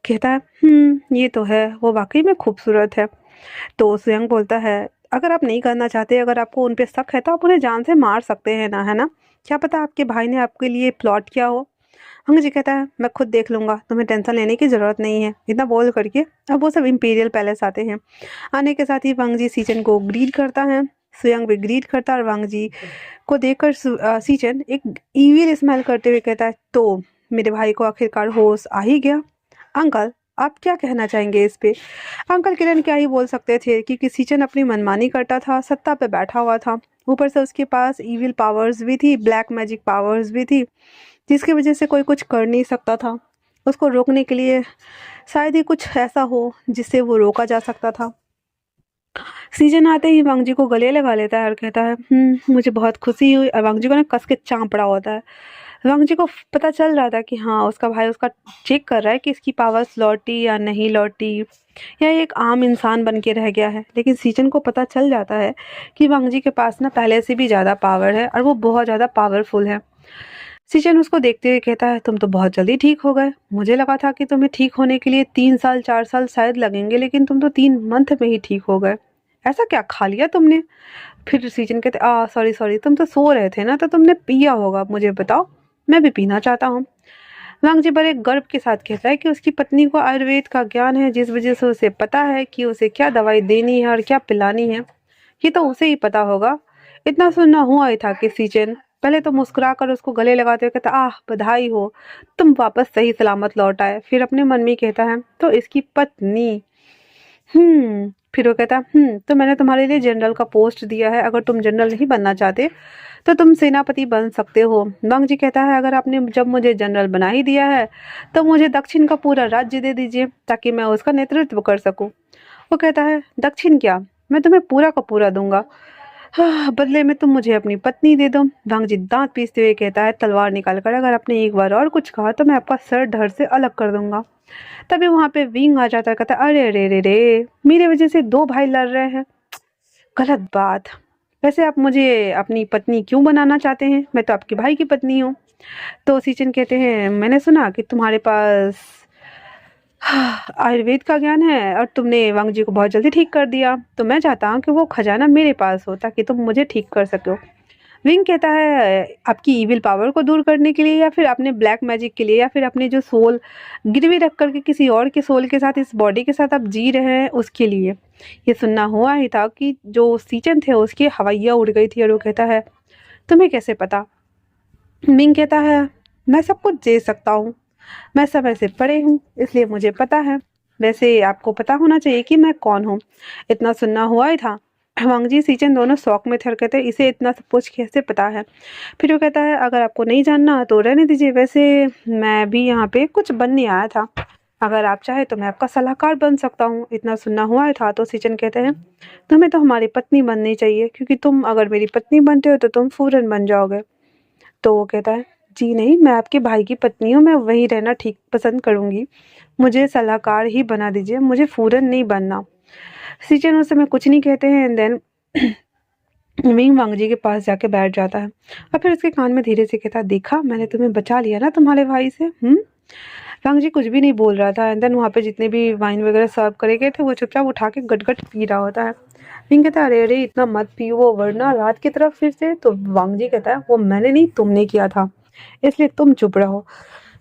कहता है, ये तो है, वो वाकई में खूबसूरत है। तो स्वयं बोलता है, अगर आप नहीं करना चाहते, अगर आपको उन पे शक है तो आप उन्हें जान से मार सकते हैं ना, है ना? क्या पता आपके भाई ने आपके लिए प्लॉट किया हो। हंग जी कहता है, मैं खुद देख लूँगा, तुम्हें टेंशन लेने की ज़रूरत नहीं है। इतना बोल करके अब वो सब इम्पीरियल पैलेस आते हैं। आने के साथ ही वांग जी सीचन को ग्रीट करता है, सुयंग भी ग्रीट करता है और वांग जी को देखकर सीचन एक ईविल स्माइल करते हुए कहता है, तो मेरे भाई को आखिरकार होश आ ही गया। अंकल आप क्या कहना चाहेंगे इस पे? अंकल किरण क्या ही बोल सकते थे, क्योंकि सीचन अपनी मनमानी करता था, सत्ता पे बैठा हुआ था, ऊपर से उसके पास इविल पावर्स भी थी, ब्लैक मैजिक पावर्स भी थी, जिसकी वजह से कोई कुछ कर नहीं सकता था। उसको रोकने के लिए शायद ही कुछ ऐसा हो जिससे वो रोका जा सकता था। सीजन आते ही वांग जी को गले लगा लेता है और कहता है, मुझे बहुत खुशी हुई। और वांग जी को ना कस के चांपड़ा होता है। वांग जी को पता चल रहा था कि हाँ उसका भाई उसका चेक कर रहा है कि इसकी पावर्स लौटी या नहीं लौटी, या एक आम इंसान बन के रह गया है। लेकिन सीजन को पता चल जाता है कि वांग जी के पास ना पहले से भी ज़्यादा पावर है और वो बहुत ज़्यादा पावरफुल है। सीजन उसको देखते हुए कहता है, तुम तो बहुत जल्दी ठीक हो गए, मुझे लगा था कि तुम्हें ठीक होने के लिए 3 साल 4 साल शायद लगेंगे, लेकिन तुम तो 3 मंथ में ही ठीक हो गए। ऐसा क्या खा लिया तुमने? फिर सीजन कहते सॉरी सॉरी, तुम तो सो रहे थे ना, तो तुमने पिया होगा, मुझे बताओ, मैं भी पीना चाहता हूँ। वांग जी बड़े गर्व के साथ कहता है कि उसकी पत्नी को आयुर्वेद का ज्ञान है, जिस वजह से उसे पता है कि उसे क्या दवाई देनी है और क्या पिलानी है। ये तो उसे ही पता होगा। इतना सुनना हुआ ही था कि सीजन पहले तो मुस्कुराकर उसको गले लगाते हुए कहता, बधाई हो, तुम वापस सही सलामत लौट आए। फिर अपने मन में कहता है, तो इसकी पत्नी, फिर वो कहता, तो मैंने तुम्हारे लिए जनरल का पोस्ट दिया है, अगर तुम जनरल नहीं बनना चाहते तो तुम सेनापति बन सकते हो। वांग जी कहता है, अगर आपने जब मुझे जनरल बना ही दिया है तो मुझे दक्षिण का पूरा राज्य दे दीजिए, ताकि मैं उसका नेतृत्व कर सकूं। वो कहता है, दक्षिण क्या, मैं तुम्हें पूरा का पूरा दूंगा। बदले में तुम मुझे अपनी पत्नी दे दो। वांग जी दांत पीसते हुए कहता है, तलवार निकाल कर, अगर आपने एक बार और कुछ कहा तो मैं आपका सर धड़ से अलग कर दूंगा। तभी वहां पे विंग आ जाता है, कहता है, अरे अरे रे रे, मेरे वजह से दो भाई लड़ रहे हैं, गलत बात। वैसे आप मुझे अपनी पत्नी क्यों बनाना चाहते हैं, मैं तो आपके भाई की पत्नी हूँ। तो सीचन कहते हैं, मैंने सुना कि तुम्हारे पास आयुर्वेद का ज्ञान है और तुमने वांग जी को बहुत जल्दी ठीक कर दिया, तो मैं चाहता हूँ कि वो खजाना मेरे पास हो, ताकि तुम मुझे ठीक कर सको। विंग कहता है, आपकी इविल पावर को दूर करने के लिए, या फिर अपने ब्लैक मैजिक के लिए, या फिर अपने जो सोल गिरवी रख करके किसी और के सोल के साथ इस बॉडी के साथ आप जी रहे हैं, उसके लिए। ये सुनना हुआ ही था कि जो सीचन थे उसकी हवैया उड़ गई थी, और वो कहता है, तुम्हें कैसे पता। विंग कहता है, मैं सब कुछ दे सकता हूँ, मैं समय से पढ़े हूँ, इसलिए मुझे पता है। वैसे आपको पता होना चाहिए कि मैं कौन हूँ। इतना सुनना हुआ ही था। वांग जी सीचन दोनों शौक में थे और कहते, इसे इतना सब कुछ कैसे पता है। फिर वो कहता है, अगर आपको नहीं जानना तो रहने दीजिए, वैसे मैं भी यहाँ पे कुछ बनने आया था, अगर आप चाहे तो मैं आपका सलाहकार बन सकता हूँ। इतना सुनना हुआ ही था तो सीचन कहते हैं, तुम्हें तो हमारी पत्नी बननी चाहिए, क्योंकि तुम अगर मेरी पत्नी बनते हो तो तुम फौरन बन जाओगे। तो वो कहता है, जी नहीं, मैं आपके भाई की पत्नी हूँ, मैं वहीं रहना ठीक पसंद करूंगी, मुझे सलाहकार ही बना दीजिए, मुझे फौरन नहीं बनना। सीचन उस समय कुछ नहीं कहते हैं, एंड देन विंग वांग जी के पास जाके बैठ जाता है और फिर उसके कान में धीरे से कहता है, देखा, मैंने तुम्हें बचा लिया ना तुम्हारे भाई से। वांग जी कुछ भी नहीं बोल रहा था, एंड देन वहाँ पे जितने भी वाइन वगैरह सर्व करे गए थे वो चुपचाप उठा के गट पी रहा होता है। विंग कहता है, अरे अरे इतना मत पियो, वो वरना रात की तरफ फिर से। तो वांग जी कहता है, वो मैंने नहीं, तुमने किया था, इसलिए तुम चुप रहो।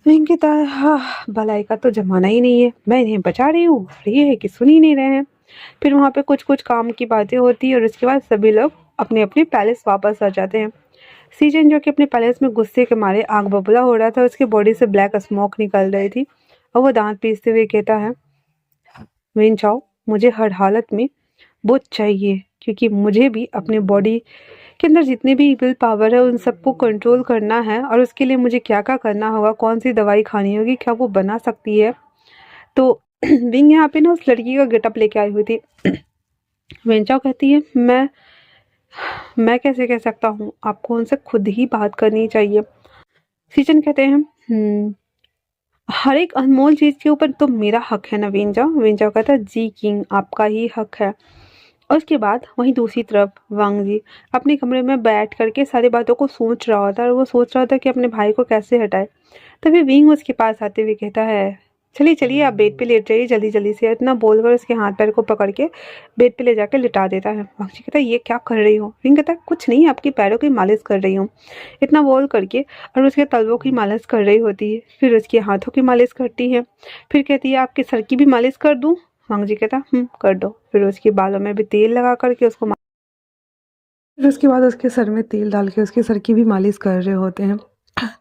विंग कहता है, हाँ, भलाई का तो जमाना ही नहीं है, मैं इन्हें बचा रही हूँ और ये है कि सुन ही नहीं रहे हैं। फिर वहाँ पे कुछ कुछ काम की बातें होती है और उसके बाद सभी लोग अपने अपने पैलेस वापस आ जाते हैं। सीजन जो कि अपने पैलेस में गुस्से के मारे आग बबूला हो रहा था, उसके बॉडी से ब्लैक स्मोक निकल रही थी और वो दांत पीसते हुए कहता है, विन चाओ, मुझे हर हालत में वो चाहिए, क्योंकि मुझे भी अपने बॉडी के अंदर जितने भी विल पावर है उन सबको कंट्रोल करना है, और उसके लिए मुझे क्या क्या करना होगा, कौन सी दवाई खानी होगी, क्या वो बना सकती है। तो विंग यहाँ पे ना उस लड़की का गेटअप लेके आई हुई थी। वेंचाओ कहती है, मैं कैसे कह सकता हूँ, आपको उनसे खुद ही बात करनी चाहिए। सीजन कहते हैं, हर एक अनमोल चीज के ऊपर तो मेरा हक है ना वेंजाओ। वेंजाओ कहता है, जी किंग, आपका ही हक है। और उसके बाद वहीं दूसरी तरफ वांग जी अपने कमरे में बैठ करके सारी बातों को सोच रहा होता है, और वो सोच रहा होता है कि अपने भाई को कैसे हटाए। तभी विंग उसके पास आते हुए कहता है, चलिए चलिए, आप बेड पे लेट जाइए जल्दी जल्दी से। इतना बोलकर उसके हाथ पैर को पकड़ के बेड पे ले जाकर लिटा देता है। वांग जी कहता है, ये क्या कर रही हो। विंग कहता है, कुछ नहीं, आपके पैरों की मालिश कर रही हूँ। इतना बोल करके और उसके तलवों की मालिश कर रही होती है, फिर उसके हाथों की मालिश करती है, फिर कहती है, आपके सर की भी मालिश कर दूँ। वांग जी कहता, कर दो। फिर उसके बालों में भी तेल लगा करके उसको फिर उसके बाद उसके सर में तेल डाल के उसके सर की भी मालिश कर रहे होते हैं।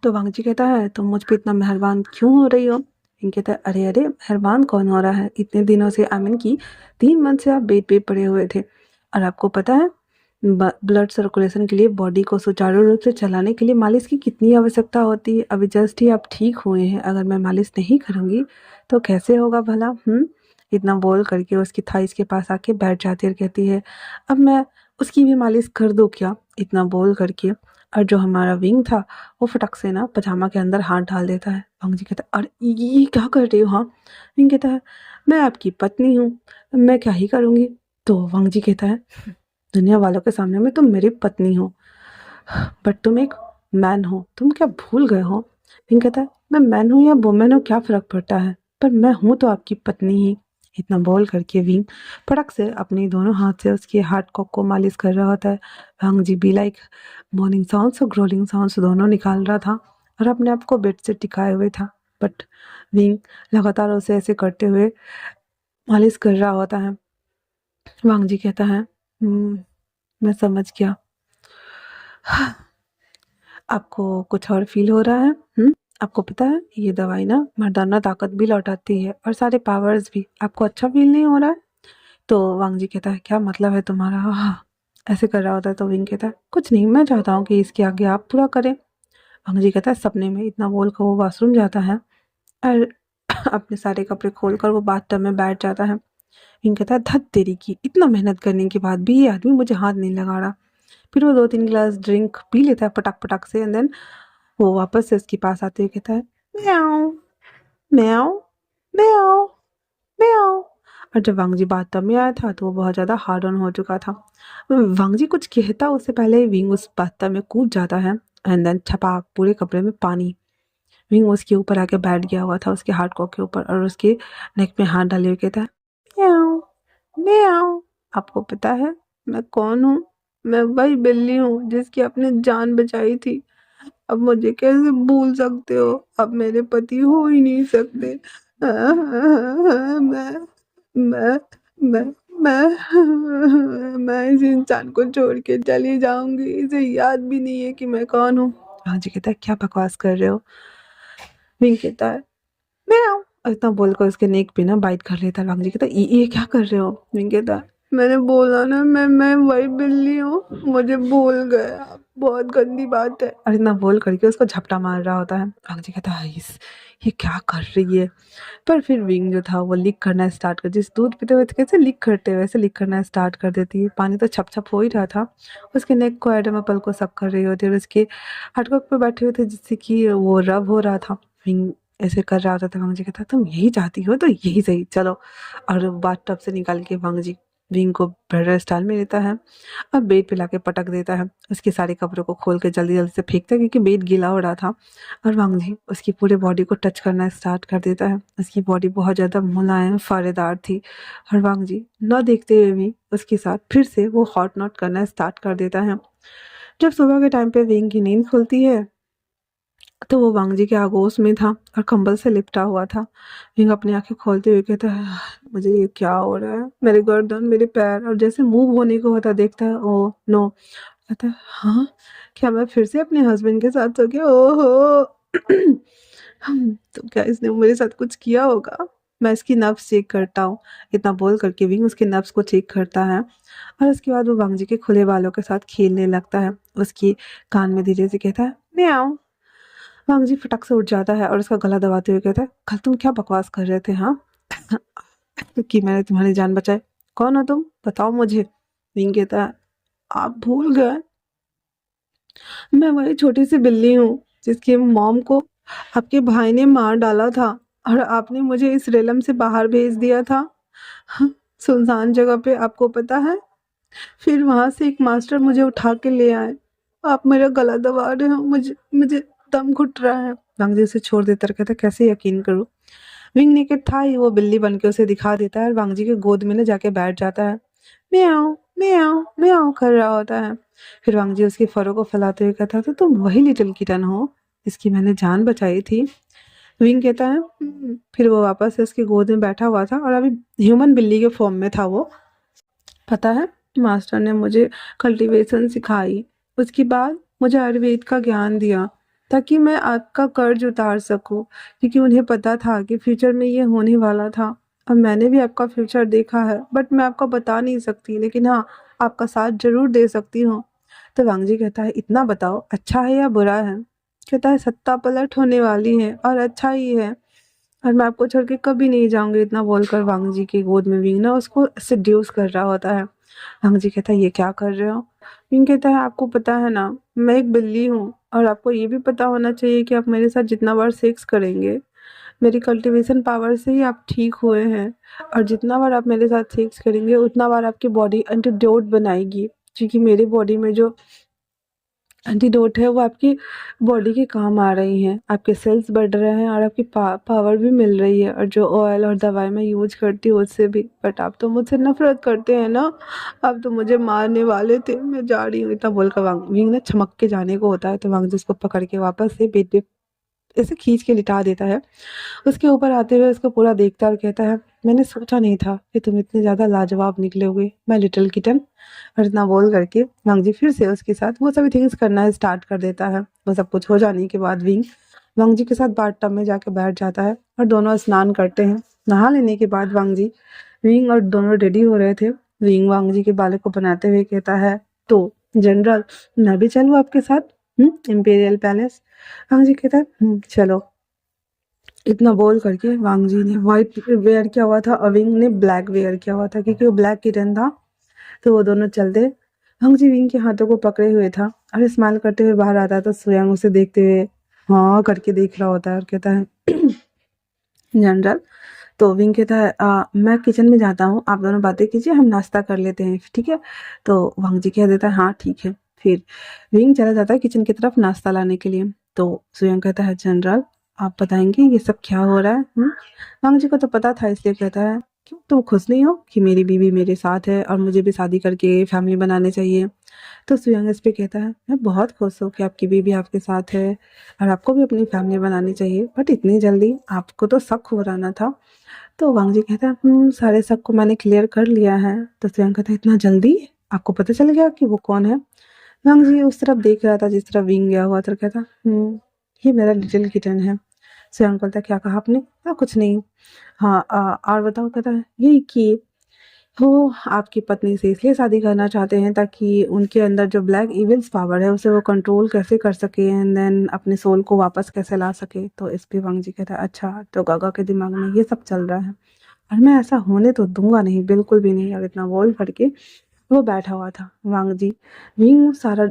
तो वांग जी कहता है, तुम मुझ पे इतना मेहरबान क्यों हो रही हो। विंग कहता है, अरे अरे, मेहरबान कौन हो रहा है, इतने दिनों से, आई मीन की 3 मंथ से आप बेड पे पड़े हुए थे, और आपको पता है ब्लड सर्कुलेशन के लिए, बॉडी को सुचारू रूप से चलाने के लिए मालिश की कितनी आवश्यकता होती है। अभी जस्ट ही आप ठीक हुए हैं, अगर मैं मालिश नहीं करूँगी तो कैसे होगा भला। इतना बोल करके उसकी थाइस के पास आके बैठ जाती है और कहती है, अब मैं उसकी भी मालिश कर दूँ क्या। इतना बोल करके और जो हमारा विंग था वो फटक से ना पजामा के अंदर हाथ डाल देता है। वांग जी कहता है, अरे ये क्या कर रही हो। हाँ, विंग कहता है, मैं आपकी पत्नी हूँ, मैं क्या ही करूँगी। तो वांग जी कहता है, दुनिया वालों के सामने में तुम मेरी पत्नी हो, बट तुम एक मैन हो, तुम क्या भूल गए हो। विंग कहता है, मैं मैन हूँ या वुमेन हूँ क्या फ़र्क पड़ता है, पर मैं हूँ तो आपकी पत्नी ही। इतना बोल करके विंग फटक से अपने दोनों हाथ से उसके हार्ट कॉक को मालिश कर रहा होता है। वांग जी भी लाइक मॉर्निंग साउंड्स और ग्रोलिंग साउंड्स दोनों निकाल रहा था और अपने आप को बेड से टिकाए हुए था। बट विंग लगातार उसे ऐसे करते हुए मालिश कर रहा होता है। वांग जी कहता है, मैं समझ गया। आपको कुछ और फील हो रहा है? आपको पता है ये दवाई ना मर्दाना ताकत भी लौटाती है और सारे पावर्स भी। आपको अच्छा फील नहीं हो रहा है? तो वांग जी कहता है, क्या मतलब है तुम्हारा? हाँ, ऐसे कर रहा होता है तो विंग कहता है, कुछ नहीं, मैं चाहता हूँ कि इसकी आगे आप पूरा करें। वांग जी कहता है, सपने में। इतना बोल कर वो वॉशरूम जाता है और अपने सारे कपड़े खोल कर वो बाथटब में बैठ जाता है। विंग कहता है, धत तेरी की, इतना मेहनत करने के बाद भी ये आदमी मुझे हाथ नहीं लगा रहा। फिर वो 2-3 गिलास ड्रिंक पी लेता है पटक पटक से एंड देन वो वापस से उसके पास आते हुए कहता है, म्याऊं म्याऊं म्याऊं म्याऊं। और जब वांग जी बाथटब में आया था तो वो बहुत ज़्यादा हार्ड ऑन हो चुका था। वांग जी कुछ कहता उससे पहले ही विंग उस बाथटब में कूद जाता है एंड देन छपाक पूरे कपड़े में पानी। विंग उसके ऊपर आके बैठ गया हुआ था उसके हार्ड कॉक के ऊपर और उसके नेक में हाथ डाले हुए कहता है, म्याऊं म्याऊं। आपको पता है मैं कौन हूँ? मैं वही बिल्ली हूँ जिसकी आपने जान बचाई थी। अब मुझे कैसे भूल सकते हो? अब मेरे पति हो ही नहीं सकते। मैं मैं मैं मैं इस इंसान को छोड़ के चली जाऊंगी। इसे याद भी नहीं है कि मैं कौन हूँ। हाँ जी कहता है, क्या बकवास कर रहे हो? विंग कहता है, म्याऊं। और इतना बोलकर उसके नेक पे ना बाइट कर लेता है। वांग जी कहता है, ये क्या कर रहे हो? विंग कहता है, मैंने बोला ना मैं वही बिल्ली हूँ, मुझे भूल गया, बहुत गंदी बात है। और इतना बोल करके उसको झपटा मार रहा होता है। वांग जी कहता है, ये क्या कर रही है? पर फिर विंग जो था वो लीक करना स्टार्ट कर, जिस दूध पीते हुए कैसे लीक करते हैं वैसे लीक करना स्टार्ट कर देती है। पानी तो छप छप हो ही रहा था। उसके नेक को एडम एप्पल को सक कर रही होती है और उसके हटकॉक पे बैठे हुए थे जिससे कि वो रब हो रहा था। विंग ऐसे कर रहा होता था। वांग जी कहता, तुम यही चाहती हो तो यही सही, चलो। और बाथ टब से निकाल के वांग जी विंग को ब्रदर स्टाइल में लेता है और बेड पे लाके पटक देता है। उसके सारे कपड़ों को खोल के जल्दी जल्दी से फेंकता है क्योंकि बेड गीला हो रहा था। और वांग जी उसकी पूरे बॉडी को टच करना स्टार्ट कर देता है। उसकी बॉडी बहुत ज़्यादा मुलायम फारेदार थी और वांग जी न देखते हुए भी उसके साथ फिर से वो हॉट नॉट करना स्टार्ट कर देता है। जब सुबह के टाइम पे विंग की नींद खुलती है तो वो वांग जी के आगोश में था और कंबल से लिपटा हुआ था। विंग अपनी आंखें खोलते हुए कहता है, मुझे ये क्या हो रहा है? मेरे गर्दन, मेरे पैर, और जैसे मूव होने को होता देखता है, ओ नो। कहता है, हाँ, क्या मैं फिर से अपने हस्बैंड के साथ सो गया? ओहो। तो क्या इसने मेरे साथ कुछ किया होगा? मैं इसकी नब्ज चेक करता हूँ। इतना बोल करके विंग उसके नब्ज को चेक करता है और उसके बाद वो वांग जी के खुले बालों के साथ खेलने लगता है। उसकी कान में धीरे से कहता है, म्याऊं। वांग जी फटक से उठ जाता है और उसका गला दबाते हुए कहता है, कल तुम क्या बकवास कर रहे थे? हाँ, कि मैंने तुम्हारी जान बचाई। कौन हो तुम? बताओ मुझे। विंग कहता है, आप भूल गए, मैं वही छोटी सी बिल्ली हूँ जिसकी मॉम को आपके भाई ने मार डाला था और आपने मुझे इस रेलम से बाहर भेज दिया था। हाँ, सुनसान जगह पे, आपको पता है। फिर वहां से एक मास्टर मुझे उठा के ले आए। आप मेरा गला दबा रहे हो, मुझे मुझे दम घुट रहा है। वांग जी उसे छोड़ देता कहता, कैसे यकीन करूं? विंग नेकेड था ही, वो बिल्ली बन के उसे दिखा देता है और वांग जी के गोद में ना जाके बैठ जाता है। म्याऊं म्याऊं म्याऊं कर रहा होता है। फिर वांग जी उसके फरों को फैलाते हुए कहता था, तुम वही लिटिल किटन हो जिसकी मैंने जान बचाई थी। विंग कहता है, फिर वो वापस से उसके गोद में बैठा हुआ था और अभी ह्यूमन बिल्ली के फॉर्म में था वो। पता है, मास्टर ने मुझे कल्टीवेशन सिखाई, उसके बाद मुझे आयुर्वेद का ज्ञान दिया ताकि मैं आपका कर्ज उतार सकूं, क्योंकि उन्हें पता था कि फ्यूचर में ये होने वाला था। और मैंने भी आपका फ्यूचर देखा है, बट मैं आपको बता नहीं सकती, लेकिन हाँ, आपका साथ जरूर दे सकती हूँ। तो वांग जी कहता है, इतना बताओ, अच्छा है या बुरा है? कहता है, सत्ता पलट होने वाली है और अच्छा ही है और मैं आपको छोड़ के कभी नहीं जाऊंगी। इतना बोलकर वांग जी की गोद में विंग ना उसको सेड्यूस कर रहा होता है। वांग जी कहता है, ये क्या कर रहे हो? विंग कहता है, आपको पता है ना, मैं एक बिल्ली हूँ और आपको ये भी पता होना चाहिए कि आप मेरे साथ जितना बार सेक्स करेंगे, मेरी कल्टीवेशन पावर से ही आप ठीक हुए हैं। और जितना बार आप मेरे साथ सेक्स करेंगे उतना बार आपकी बॉडी एंटीडोट बनाएगी, क्योंकि मेरी बॉडी में जो एंटीडोट है वो आपकी बॉडी के काम आ रही हैं, आपके सेल्स बढ़ रहे हैं और आपकी पावर भी मिल रही है, और जो ऑयल और दवाई मैं यूज करती हूँ उससे भी। बट आप तो मुझसे नफरत करते हैं ना, आप तो मुझे मारने वाले थे, मैं जा रही हूँ, इतना बोलकर वांग विंग ना चमक के जाने को होता है, तो वांग जिसको पकड़ के वापस से बेड पे ऐसे खींच के लिटा देता है। उसके ऊपर आते हुए उसको पूरा देखता है और कहता है, मैंने सोचा नहीं था कि तुम इतने ज़्यादा लाजवाब निकलोगे मैं लिटिल किटन। और इतना बोल करके वांग जी फिर से उसके साथ वो सभी थिंग्स करना स्टार्ट कर देता है। वो सब कुछ हो जाने के बाद विंग वांग जी के साथ बाथ टब में जाके बैठ जाता है और दोनों स्नान करते हैं। नहा लेने के बाद वांग जी विंग और दोनों रेडी हो रहे थे। विंग वांग जी के बालों को बनाते हुए कहता है, तो जनरल मैं भी चलूँ आपके साथ इम्पीरियल पैलेस। वांग जी कहता है चलो। इतना बोल करके वांग जी ने व्हाइट वेयर किया हुआ था और विंग ने ब्लैक वेयर किया हुआ था, क्योंकि वो ब्लैक किटन था। तो वो दोनों चलते, वांग जी विंग के हाथों को पकड़े हुए था और स्माइल करते हुए बाहर आता है, तो स्वयं उसे देखते हुए हाँ करके देख रहा होता है और कहता है जनरल। तो विंग कहता है मैं किचन में जाता हूँ, आप दोनों बातें कीजिए, हम नाश्ता कर लेते हैं, ठीक है। तो वांग जी कह देता है हाँ ठीक है। फिर विंग चला जाता है किचन की तरफ नाश्ता लाने के लिए। तो स्वयं कहता है जनरल आप बताएंगे ये सब क्या हो रहा है। वांग जी को तो पता था, इसलिए कहता है क्यों तुम खुश नहीं हो कि मेरी बीवी मेरे साथ है और मुझे भी शादी करके फैमिली बनाने चाहिए। तो स्वयं इस पे कहता है मैं बहुत खुश हूँ कि आपकी बीवी आपके साथ है और आपको भी अपनी फैमिली बनानी चाहिए, बट इतनी जल्दी आपको तो शक हो रहा था। तो वांग जी कहता है सारे शक को मैंने क्लियर कर लिया है। तो स्वयं कहता है इतना जल्दी आपको पता चल गया कि वो कौन है। वांग जी उस तरफ देख रहा था जिस तरफ विंग गया हुआ था, कहता ये मेरा लिटिल किटन है। स्वयं बोलता क्या कहा आपने। कुछ नहीं। हाँ और बताओ। कहता है यही कि वो आपकी पत्नी से इसलिए शादी करना चाहते हैं ताकि उनके अंदर जो ब्लैक इविल्स पावर है उसे वो कंट्रोल कैसे कर सके एंड देन अपने सोल को वापस कैसे ला सके। तो इस पे वांग जी कहता है अच्छा, तो गागा के दिमाग में ये सब चल रहा है और मैं ऐसा होने तो दूंगा नहीं, बिल्कुल भी नहीं। और इतना बोल करके वो बैठा हुआ था। वांग जी विंग सारा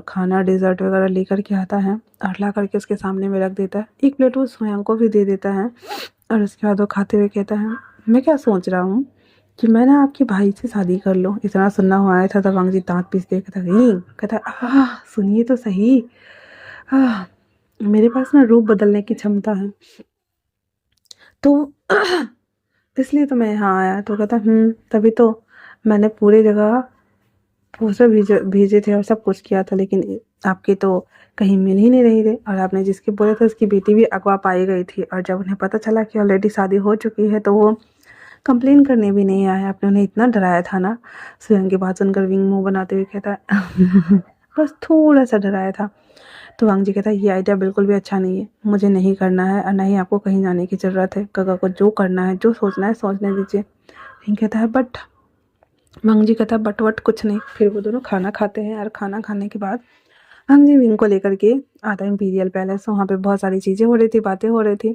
खाना डेजर्ट वगैरह लेकर के आता है और ला करके उसके सामने में रख देता है। एक प्लेट वो स्वयं को भी दे देता है और उसके बाद वो खाते हुए कहता है मैं क्या सोच रहा हूँ कि मैं ना आपके भाई से शादी कर लूँ। इतना सुनना हुआ आया था। तो वांग जी दांत पीसते कहता विंग, कहता सुनिए तो सही, आह, मेरे पास ना रूप बदलने की क्षमता है, तो इसलिए तो मैं यहाँ आया। तो कहता तभी तो मैंने पूरे जगह पोस्टर भेजे थे और सब कुछ किया था, लेकिन आपके तो कहीं मिल ही नहीं रही थे और आपने जिसके बोले थे उसकी बेटी भी अगवा पाई गई थी। और जब उन्हें पता चला कि ऑलरेडी शादी हो चुकी है तो वो कंप्लेन करने भी नहीं आए। आपने उन्हें इतना डराया था ना। स्वयं की बात सुनकर विंग मुंह बनाते हुए कहता है बस थोड़ा सा डराया था। तो वांग जी कहता है ये आइडिया बिल्कुल भी अच्छा नहीं है, मुझे नहीं करना है और नहीं आपको कहीं जाने की ज़रूरत है। गगा को जो करना है जो सोचना है सोचने दीजिए। विंग कहता है बट, वांग जी कहता है बट वट कुछ नहीं। फिर वो दोनों खाना खाते हैं और खाना खाने के बाद वांग जी विंग को लेकर के आता है इंपीरियल पैलेस। वहाँ पे बहुत सारी चीज़ें हो रही थी, बातें हो रही थी।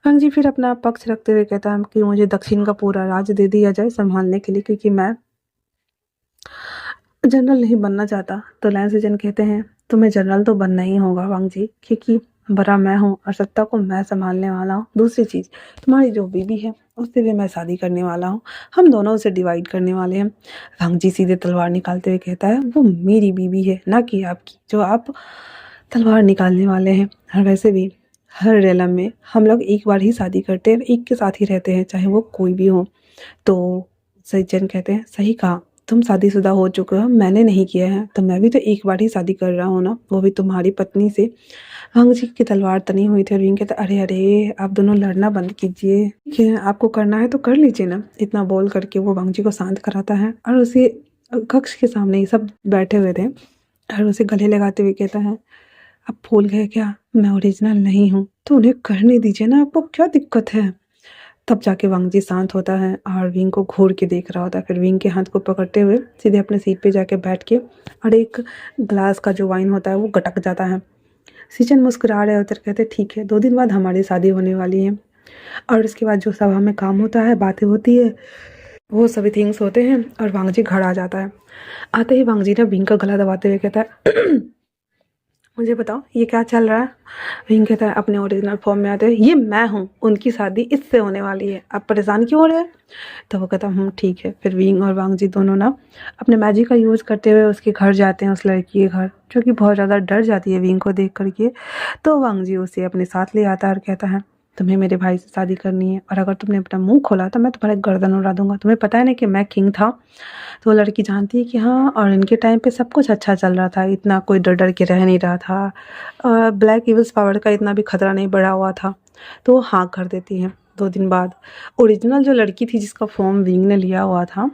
वांग जी फिर अपना पक्ष रखते हुए कहता है कि मुझे दक्षिण का पूरा राज्य दे दिया जाए संभालने के लिए, क्योंकि मैं जनरल नहीं बनना चाहता। तो लैन सिजन कहते हैं तुम्हें जनरल तो बनना ही होगा वांग जी, क्योंकि बड़ा मैं हूँ और सत्ता को मैं संभालने वाला हूँ। दूसरी चीज़ तुम्हारी जो बीवी है उससे भी मैं शादी करने वाला हूँ, हम दोनों उसे डिवाइड करने वाले हैं। वांग जी सीधे तलवार निकालते हुए कहता है वो मेरी बीवी है ना कि आपकी, जो आप तलवार निकालने वाले हैं। और वैसे भी हर रेलम में हम लोग एक बार ही शादी करते हैं, एक के साथ ही रहते हैं, चाहे वो कोई भी हो। तो सज्जन कहते हैं सही कहा, तुम शादीशुदा हो चुके हो, मैंने नहीं किया है, तो मैं भी तो एक बार ही शादी कर रहा हूँ ना, वो भी तुम्हारी पत्नी से। वांग जी की तलवार तनी हुई थी और विंग कहता अरे अरे आप दोनों लड़ना बंद कीजिए, कि आपको करना है तो कर लीजिए ना। इतना बोल करके वो वांग जी को शांत कराता है और उसे कक्ष के सामने ही सब बैठे हुए थे और उसे गले लगाते हुए कहता है अब भूल गए क्या मैं ओरिजिनल नहीं हूँ, तो उन्हें करने दीजिए ना, आपको क्या दिक्कत है। तब जाके वांग जी शांत होता है और विंग को घूर के देख रहा होता है। फिर विंग के हाथ को पकड़ते हुए सीधे अपने सीट पे जाके बैठ के और एक ग्लास का जो वाइन होता है वो गटक जाता है। सीजन मुस्कुरा रहे होते कहते ठीक है 2 दिन बाद हमारी शादी होने वाली है। और उसके बाद जो सभा में काम होता है, बातें होती है, वो सभी थिंग्स होते हैं और वांग जी घर आ जाता है। आते ही वांग जी ने विंग का गला दबाते हुए कहता है मुझे बताओ ये क्या चल रहा है। विंग कहता है अपने ओरिजिनल फॉर्म में आते हैं, ये मैं हूँ, उनकी शादी इससे होने वाली है, आप परेशान क्यों हो रहे हैं। तो वो कहता ठीक है। फिर विंग और वांग जी दोनों ना अपने मैजिक का यूज़ करते हुए उसके घर जाते हैं, उस लड़की के घर, जो कि बहुत ज़्यादा डर जाती है विंग को देख करके। तो वांग जी उसे अपने साथ ले आता है और कहता है तुम्हें मेरे भाई से शादी करनी है, और अगर तुमने अपना मुंह खोला तो मैं तुम्हारे गर्दन उड़ा दूंगा। तुम्हें पता है ना कि मैं किंग था। तो वो लड़की जानती है कि हाँ, और इनके टाइम पे सब कुछ अच्छा चल रहा था, इतना कोई डर डर के रह नहीं रहा था, ब्लैक इविल्स पावर का इतना भी खतरा नहीं बढ़ा हुआ था। तो वो हाँ कर देती है। 2 दिन बाद ओरिजिनल जो लड़की थी जिसका फॉर्म विंग ने लिया हुआ था,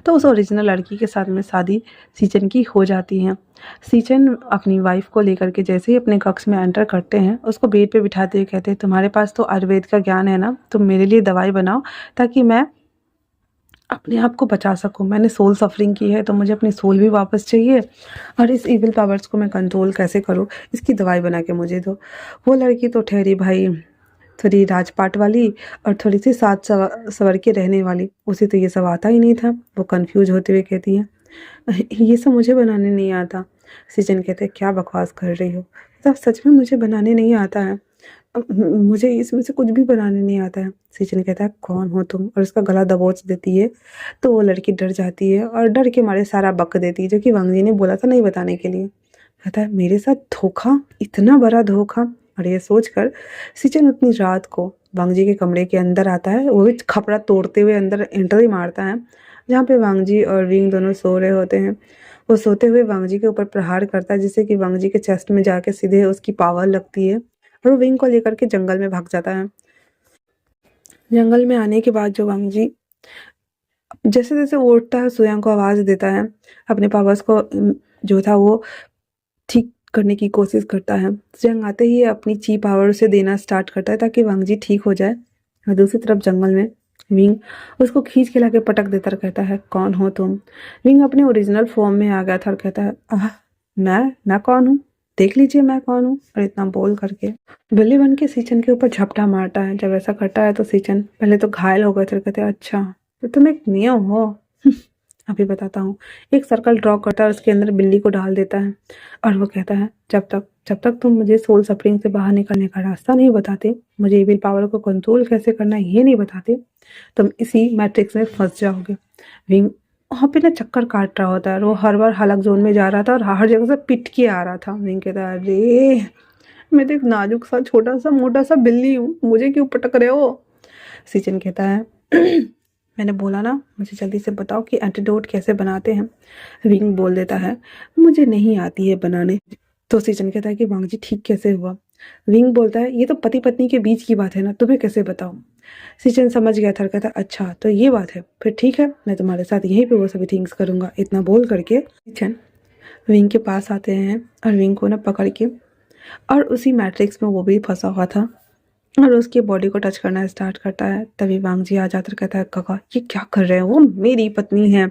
तो उस ओरिजिनल लड़की के साथ में शादी सीचन की हो जाती है। सीचन अपनी वाइफ को लेकर के जैसे ही अपने कक्ष में एंटर करते हैं, उसको बेड पे बिठाते हुए कहते हैं तुम्हारे पास तो आयुर्वेद का ज्ञान है ना, तुम मेरे लिए दवाई बनाओ ताकि मैं अपने आप को बचा सकूँ। मैंने सोल सफरिंग की है तो मुझे अपनी सोल भी वापस चाहिए, और इस इविल पावर्स को मैं कंट्रोल कैसे करूँ, इसकी दवाई बना के मुझे दो। वो लड़की तो ठहरी भाई थोड़ी राजपाट वाली और थोड़ी सी साथ सवर के रहने वाली, उसे तो ये सब आता ही नहीं था। वो कंफ्यूज होते हुए कहती है ये सब मुझे बनाने नहीं आता। सीजन कहते हैं क्या बकवास कर रही हो, तब सच में मुझे बनाने नहीं आता है, मुझे इसमें से कुछ भी बनाने नहीं आता है। सीजन कहता है कौन हो तुम, और उसका गला दबोच देती है। तो वो लड़की डर जाती है और डर के मारे सारा बक देती है, जो कि वांग जी ने बोला था नहीं बताने के लिए। कहता है मेरे साथ धोखा, इतना बड़ा धोखा। और ये सोचकर सीजन उतनी रात को वांग जी के कमरे के अंदर आता है, वो भी खपड़ा तोड़ते हुए अंदर एंट्री मारता है, जहाँ पे वांग जी और विंग दोनों सो रहे होते हैं। वो सोते हुए वांग जी के ऊपर प्रहार करता है, जिससे कि वांग जी के चेस्ट में जाके सीधे उसकी पावर लगती है, और वो विंग को लेकर के जंगल में भाग जाता है। जंगल में आने के बाद जो वांग जी जैसे जैसे वो उठता है, सुयांग को आवाज़ देता है, अपने पावर्स को जो था वो ठीक करने की कोशिश करता है। सुयांग आते ही अपनी ची पावर उसे देना स्टार्ट करता है ताकि वांग जी ठीक हो जाए। और दूसरी तरफ जंगल में विंग उसको खींच के लाके पटक देता और कहता है कौन हो तुम। विंग अपने ओरिजिनल फॉर्म में आ गया था और कहता है मैं कौन हूँ, देख लीजिए मैं कौन हूँ। और इतना बोल करके बिल्ली बन के सीचन के ऊपर झपटा मारता है। जब ऐसा करता है तो सीचन पहले तो घायल हो गए थे, कहते हैं अच्छा तो तुम एक नियम हो। अभी बताता हूँ। एक सर्कल ड्रॉ करता है, उसके अंदर बिल्ली को डाल देता है, और वो कहता है जब तक तुम मुझे सोल सफरिंग से बाहर निकलने का रास्ता नहीं बताते, मुझे विल पावर को कंट्रोल कैसे करना है ये नहीं बताते, तुम इसी मैट्रिक्स में फंस जाओगे। विंग वहाँ पे ना चक्कर काट रहा होता है, और वो हर बार हलक जोन में जा रहा था और हर जगह से पिट के आ रहा था। विंग कहता है अरे मैं तो एक नाजुक सा छोटा सा मोटा सा बिल्ली हूँ, मुझे क्यों पटक रहे हो। सीजन कहता है मैंने बोला ना, मुझे जल्दी से बताओ कि एंटीडोट कैसे बनाते हैं। विंग बोल देता है मुझे नहीं आती है बनाने। तो सीजन कहता है कि वांग जी ठीक कैसे हुआ। विंग बोलता है ये तो पति पत्नी के बीच की बात है ना, तुम्हें कैसे बताओ। सीजन समझ गया था, कहता अच्छा तो ये बात है, फिर ठीक है मैं तुम्हारे साथ यहीं पे वो सभी थिंग्स करूँगा। इतना बोल करके सीजन विंग के पास आते हैं और विंग को ना पकड़ के, और उसी मैट्रिक्स में वो भी फंसा हुआ था, और उसकी बॉडी को टच करना स्टार्ट करता है। तभी वांग जी आ जाकर कहता है काका ये क्या कर रहे हैं, वो मेरी पत्नी है।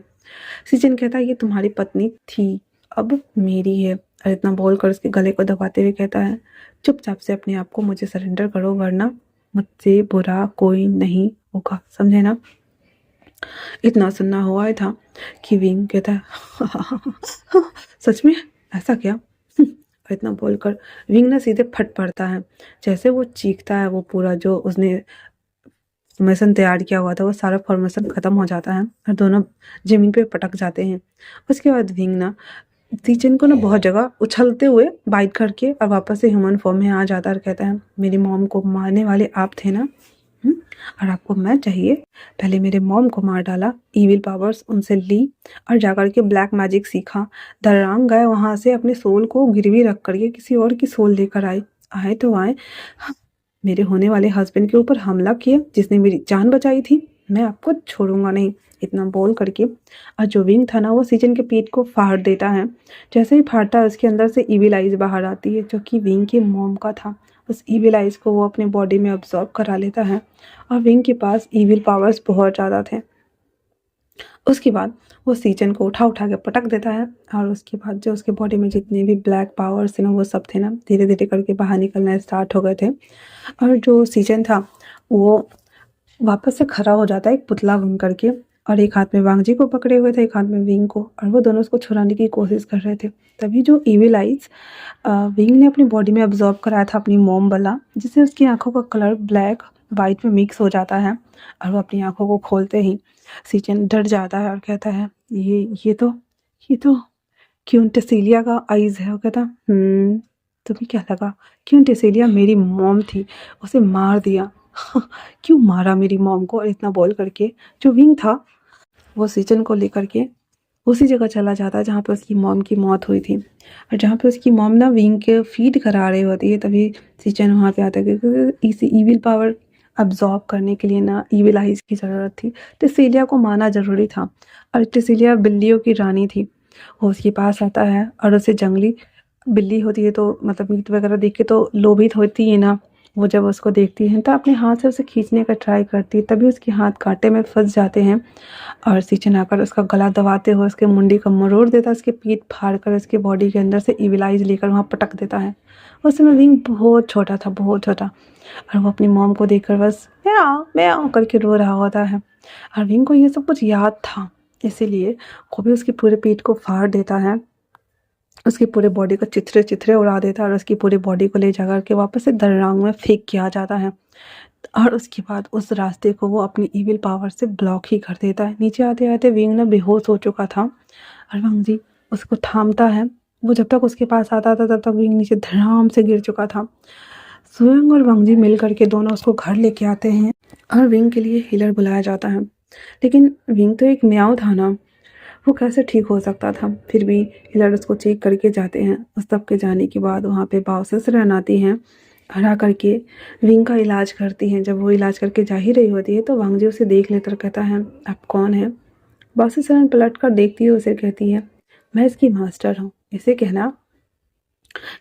सीजन कहता है ये तुम्हारी पत्नी थी, अब मेरी है। और इतना बोलकर उसके गले को दबाते हुए कहता है चुपचाप से अपने आप को मुझे सरेंडर करो, वरना मुझसे बुरा कोई नहीं होगा, समझे ना। इतना सुनना हुआ था कि विंग कहता है सच में ऐसा क्या। और इतना बोलकर विंग ना सीधे फट पड़ता है। जैसे वो चीखता है, वो पूरा जो उसने फॉर्मेशन तैयार किया हुआ था वो सारा फॉर्मेशन खत्म हो जाता है, और दोनों जमीन पे पटक जाते हैं। उसके बाद विंग ना सीजन को ना बहुत जगह उछलते हुए बाइट करके और वापस से ह्यूमन फॉर्म में आ जाता है और कहता है मेरी मॉम को मारने वाले आप थे ना, और आपको मैं चाहिए। पहले मेरे मॉम को मार डाला, इविल पावर्स उनसे ली, और जाकर के ब्लैक मैजिक सीखा। दररांग गए वहाँ से अपने सोल को गिरवी रख करके किसी और की सोल लेकर आए तो आए, मेरे होने वाले हस्बैंड के ऊपर हमला किया जिसने मेरी जान बचाई थी, मैं आपको छोड़ूंगा नहीं। इतना बोल करके और जो विंग था ना वो सीजन के पीठ को फाड़ देता है। जैसे ही फाड़ता है उसके अंदर से इविल आइज बाहर आती है, जो कि विंग के मॉम का था। उस इविल आइज को वो अपने बॉडी में अब्जॉर्ब करा लेता है, और विंग के पास इविल पावर्स बहुत ज़्यादा थे। उसके बाद वो सीजन को उठा उठा के पटक देता है, और उसके बाद जो उसके बॉडी में जितने भी ब्लैक पावर्स थे ना वो सब थे ना धीरे धीरे करके बाहर निकलना स्टार्ट हो गए थे। और जो सीजन था वो वापस से खड़ा हो जाता है एक पुतला बन करके, और एक हाथ में वांगजी को पकड़े हुए थे, एक हाथ में विंग को, और वो दोनों उसको छुड़ाने की कोशिश कर रहे थे। तभी जो इविल आइज विंग ने अपनी बॉडी में अब्जॉर्ब कराया था अपनी मोम वाला, जिससे उसकी आंखों का कलर ब्लैक वाइट में मिक्स हो जाता है, और वो अपनी आंखों को खोलते ही सीजन डर जाता है और कहता है ये तो क्यों टेसिलिया का आइज है। वो कहता तुम्हें क्या लगा, क्यों टेसिलिया मेरी मॉम थी, उसे मार दिया। क्यों मारा मेरी मॉम को। और इतना बोल करके जो विंग था वो सीजन को लेकर के उसी जगह चला जाता है जहाँ पे उसकी मॉम की मौत हुई थी, और जहाँ पे उसकी मॉम ना विंग के फीड करा रही होती है, तभी सीजन वहाँ पे आता है, क्योंकि इसी ईविल पावर अब्जॉर्ब करने के लिए ना ईविल आइज की ज़रूरत थी। टेसिलिया को मारना ज़रूरी था, और टेसिलिया बिल्लियों की रानी थी। वो उसके पास आता है और उसे जंगली बिल्ली होती है तो मतलब मीट वगैरह देख के तो लोभित होती है ना, वो जब उसको देखती है तो अपने हाथ से उसे खींचने का ट्राई करती है, तभी उसके हाथ कांटे में फंस जाते हैं, और सीचन आकर उसका गला दबाते हुए उसके मुंडी को मरोड़ देता है, उसके पीठ फाड़ कर उसके बॉडी के अंदर से ईविल आइज लेकर वहाँ पटक देता है। उस समय विंग बहुत छोटा था, बहुत छोटा, और वो अपनी मॉम को देखकर बस मैं करके रो रहा होता है, और विंग को ये सब कुछ याद था, इसीलिए वो भी उसकी पूरे पीठ को फाड़ देता है, उसकी पूरे बॉडी को चिथड़े चिथड़े उड़ा देता है, और उसकी पूरी बॉडी को ले जा कर के वापस से दरनांग में फेंक किया जाता है, और उसके बाद उस रास्ते को वो अपनी ईविल पावर से ब्लॉक ही कर देता है। नीचे आते आते विंग ना बेहोश हो चुका था, और वांगजी उसको थामता है। वो जब तक उसके पास आता था तब तक विंग नीचे धड़ाम से गिर चुका था। सुयंग और वांगजी मिल करके दोनों उसको घर लेके आते हैं, और विंग के लिए हीलर बुलाया जाता है, लेकिन विंग तो एक म्याऊ था ना, वो कैसे ठीक हो सकता था। फिर भी हीलर उसको चेक करके जाते हैं। उस तब के जाने के बाद वहाँ पे बाउसेसरन आती हैं, हरा करके विंग का इलाज करती हैं। जब वो इलाज करके जा ही रही होती है तो वांगजी उसे देख लेकर कहता है आप कौन है। बाउसेसरन पलट कर देखती है, उसे कहती है मैं इसकी मास्टर हूँ, इसे कहना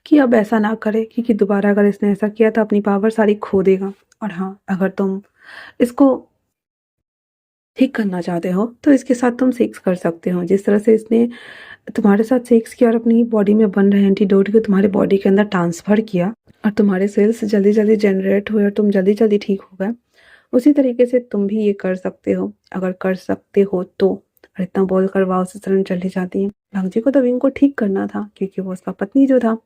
कि अब ऐसा ना करे, क्योंकि दोबारा अगर इसने ऐसा किया तो अपनी पावर सारी खो देगा। और हाँ, अगर तुम इसको ठीक करना चाहते हो तो इसके साथ तुम सेक्स कर सकते हो। जिस तरह से इसने तुम्हारे साथ सेक्स किया और अपनी बॉडी में बन रहे एंटीडोट को तुम्हारे बॉडी के अंदर ट्रांसफ़र किया, और तुम्हारे सेल्स जल्दी जल्दी जनरेट हुए और तुम जल्दी जल्दी ठीक हो गए, उसी तरीके से तुम भी ये कर सकते हो, अगर कर सकते हो तो। और इतना बोल कर वाव से शरण चली जाती है। भांगजी को तो विंग को ठीक करना था, क्योंकि वो उसका पत्नी जो था,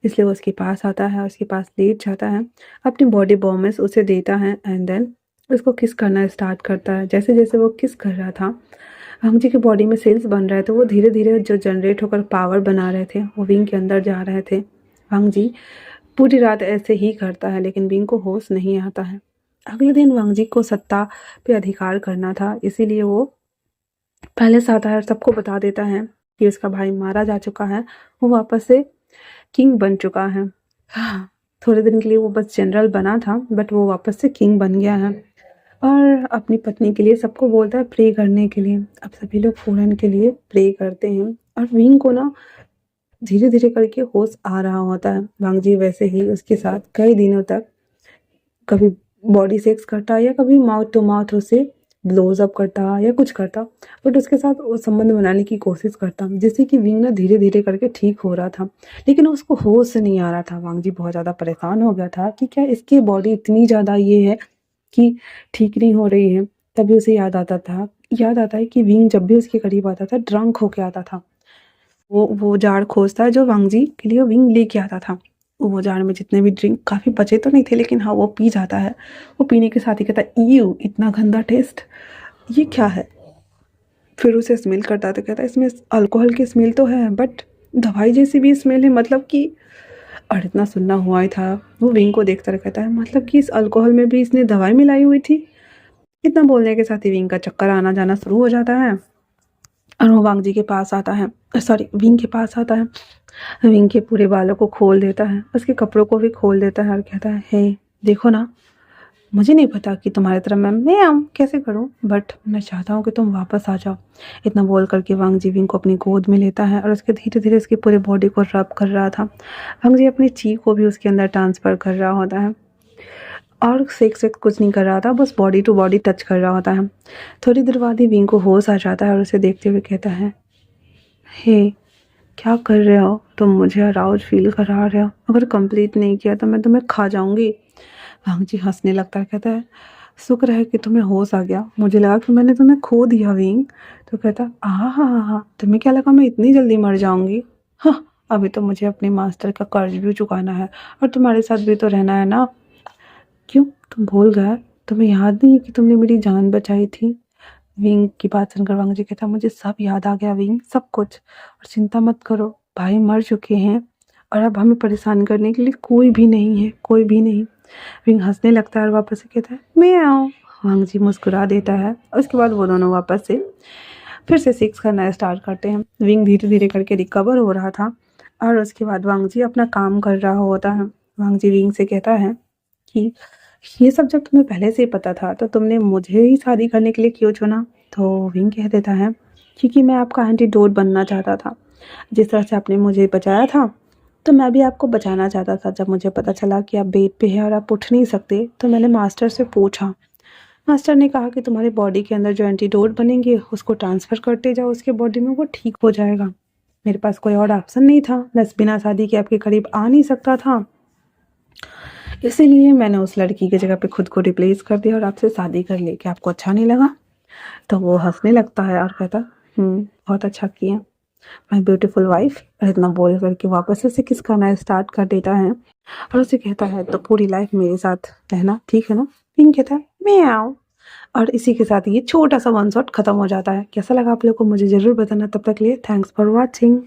इसलिए वो उसके पास आता है, उसके पास लेट जाता है, अपनी बॉडी बॉम्बेस उसे देता है, एंड देन उसको किस करना स्टार्ट करता है। जैसे जैसे वो किस कर रहा था, वांगजी की बॉडी में सेल्स बन रहे थे, वो धीरे धीरे जो जनरेट होकर पावर बना रहे थे वो विंग के अंदर जा रहे थे। वांगजी पूरी रात ऐसे ही करता है, लेकिन विंग को होश नहीं आता है। अगले दिन वांगजी को सत्ता पे अधिकार करना था, इसीलिए वो पहले से आता है और सबको बता देता है कि उसका भाई मारा जा चुका है, वो वापस से किंग बन चुका है। हाँ, थोड़े दिन के लिए वो बस जनरल बना था, बट वो वापस से किंग बन गया है, और अपनी पत्नी के लिए सबको बोलता है प्रे करने के लिए। अब सभी लोग फूरन के लिए प्रे करते हैं, और विंग को ना धीरे धीरे करके होश आ रहा होता है। वांगजी वैसे ही उसके साथ कई दिनों तक कभी बॉडी सेक्स करता या कभी माउथ टू माउथ उसे ब्लोज अप करता या कुछ करता, बट उसके साथ वो संबंध बनाने की कोशिश करता, जिससे कि विंग ना धीरे धीरे करके ठीक हो रहा था, लेकिन उसको होश नहीं आ रहा था। वांगजी बहुत ज़्यादा परेशान हो गया था कि क्या इसकी बॉडी इतनी ज़्यादा ये है कि ठीक नहीं हो रही है। तभी उसे याद आता है कि विंग जब भी उसके करीब आता था ड्रंक होके आता था। वो जार खोजता है जो वांगजी के लिए विंग लेके आता था। वो जार में जितने भी ड्रिंक काफ़ी बचे तो नहीं थे, लेकिन हाँ वो पी जाता है। वो पीने के साथ ही कहता है ईयू इतना गंदा टेस्ट, ये क्या है। फिर उसे स्मेल करता है तो कहता है इसमें अल्कोहल की स्मेल तो है, बट दवाई जैसी भी स्मेल है, मतलब कि। और इतना सुनना हुआ ही था। वो विंग को देखता रह कहता है मतलब कि इस अल्कोहल में भी इसने दवाई मिलाई हुई थी। इतना बोलने के साथ ही विंग का चक्कर आना जाना शुरू हो जाता है, और वो वांगजी के पास आता है, सॉरी विंग के पास आता है। विंग के पूरे बालों को खोल देता है, उसके कपड़ों को भी खोल देता है, और कहता है हे देखो ना, मुझे नहीं पता कि तुम्हारी तरह मैं कैसे करूं, बट मैं चाहता हूं कि तुम वापस आ जाओ। इतना बोल करके वांगजी विंग को अपनी गोद में लेता है, और उसके धीरे धीरे उसकी पूरी बॉडी को रब कर रहा था। वांगजी अपनी चीख को भी उसके अंदर ट्रांसफ़र कर रहा होता है, और सेक्स कुछ नहीं कर रहा था, बस बॉडी टू बॉडी टच कर रहा होता है। थोड़ी देर बाद ही विंग को होश आ जाता है, और उसे देखते हुए कहता है हे क्या कर रहे हो तुम, मुझे अराउज फील करा रहे हो, अगर कंप्लीट नहीं किया तो मैं तुम्हें खा जाऊंगी। वांगजी हंसने लगता है, कहता है शुक्र है कि तुम्हें होश आ गया, मुझे लगा कि मैंने तुम्हें खो दिया विंग। तो कहता हाँ, तुम्हें क्या लगा मैं इतनी जल्दी मर जाऊंगी? हाँ, अभी तो मुझे अपने मास्टर का कर्ज भी चुकाना है और तुम्हारे साथ भी तो रहना है ना। क्यों, तुम भूल गए? तुम्हें याद नहीं है कि तुमने मेरी जान बचाई थी? विंग की बात सुनकर वांग जी कहता मुझे सब याद आ गया विंग, सब कुछ। और चिंता मत करो, भाई मर चुके हैं और अब हमें परेशान करने के लिए कोई भी नहीं है, कोई भी नहीं। विंग हंसने लगता है और वापस से कहता है मैं आऊँ। वांग जी मुस्कुरा देता है और उसके बाद वो दोनों वापस से फिर से सिक्स करना स्टार्ट करते हैं। विंग धीरे धीरे करके रिकवर हो रहा था और उसके बाद वांग जी अपना काम कर रहा होता है। वांग जी विंग से कहता है कि ये सब जब तुम्हें पहले से ही पता था तो तुमने मुझे ही शादी करने के लिए क्यों चुना? तो विंग कह देता है क्योंकि मैं आपका एंटीडोट बनना चाहता था। जिस तरह से आपने मुझे बचाया था तो मैं भी आपको बचाना चाहता था। जब मुझे पता चला कि आप बेड पे हैं और आप उठ नहीं सकते तो मैंने मास्टर से पूछा। मास्टर ने कहा कि तुम्हारी बॉडी के अंदर जो एंटीडोट बनेंगे उसको ट्रांसफ़र करते जाओ उसके बॉडी में, वो ठीक हो जाएगा। मेरे पास कोई और ऑप्शन नहीं था, मैं बिना शादी के आपके करीब आ नहीं सकता था, इसीलिए मैंने उस लड़की की जगह पे खुद को रिप्लेस कर दिया और आपसे शादी कर ली। क्या आपको अच्छा नहीं लगा? तो वो हंसने लगता है और कहता बहुत अच्छा किया माय ब्यूटीफुल वाइफ। और इतना बोल करके वापस से किस करना स्टार्ट कर देता है और उसे कहता है तो पूरी लाइफ मेरे साथ रहना, ठीक है ना? पिंक कहता है मैं आऊँ। और इसी के साथ ये छोटा सा वन शॉट खत्म हो जाता है। कैसा लगा आप लोग को मुझे ज़रूर बताना। तब तक के लिए थैंक्स फॉर वॉचिंग।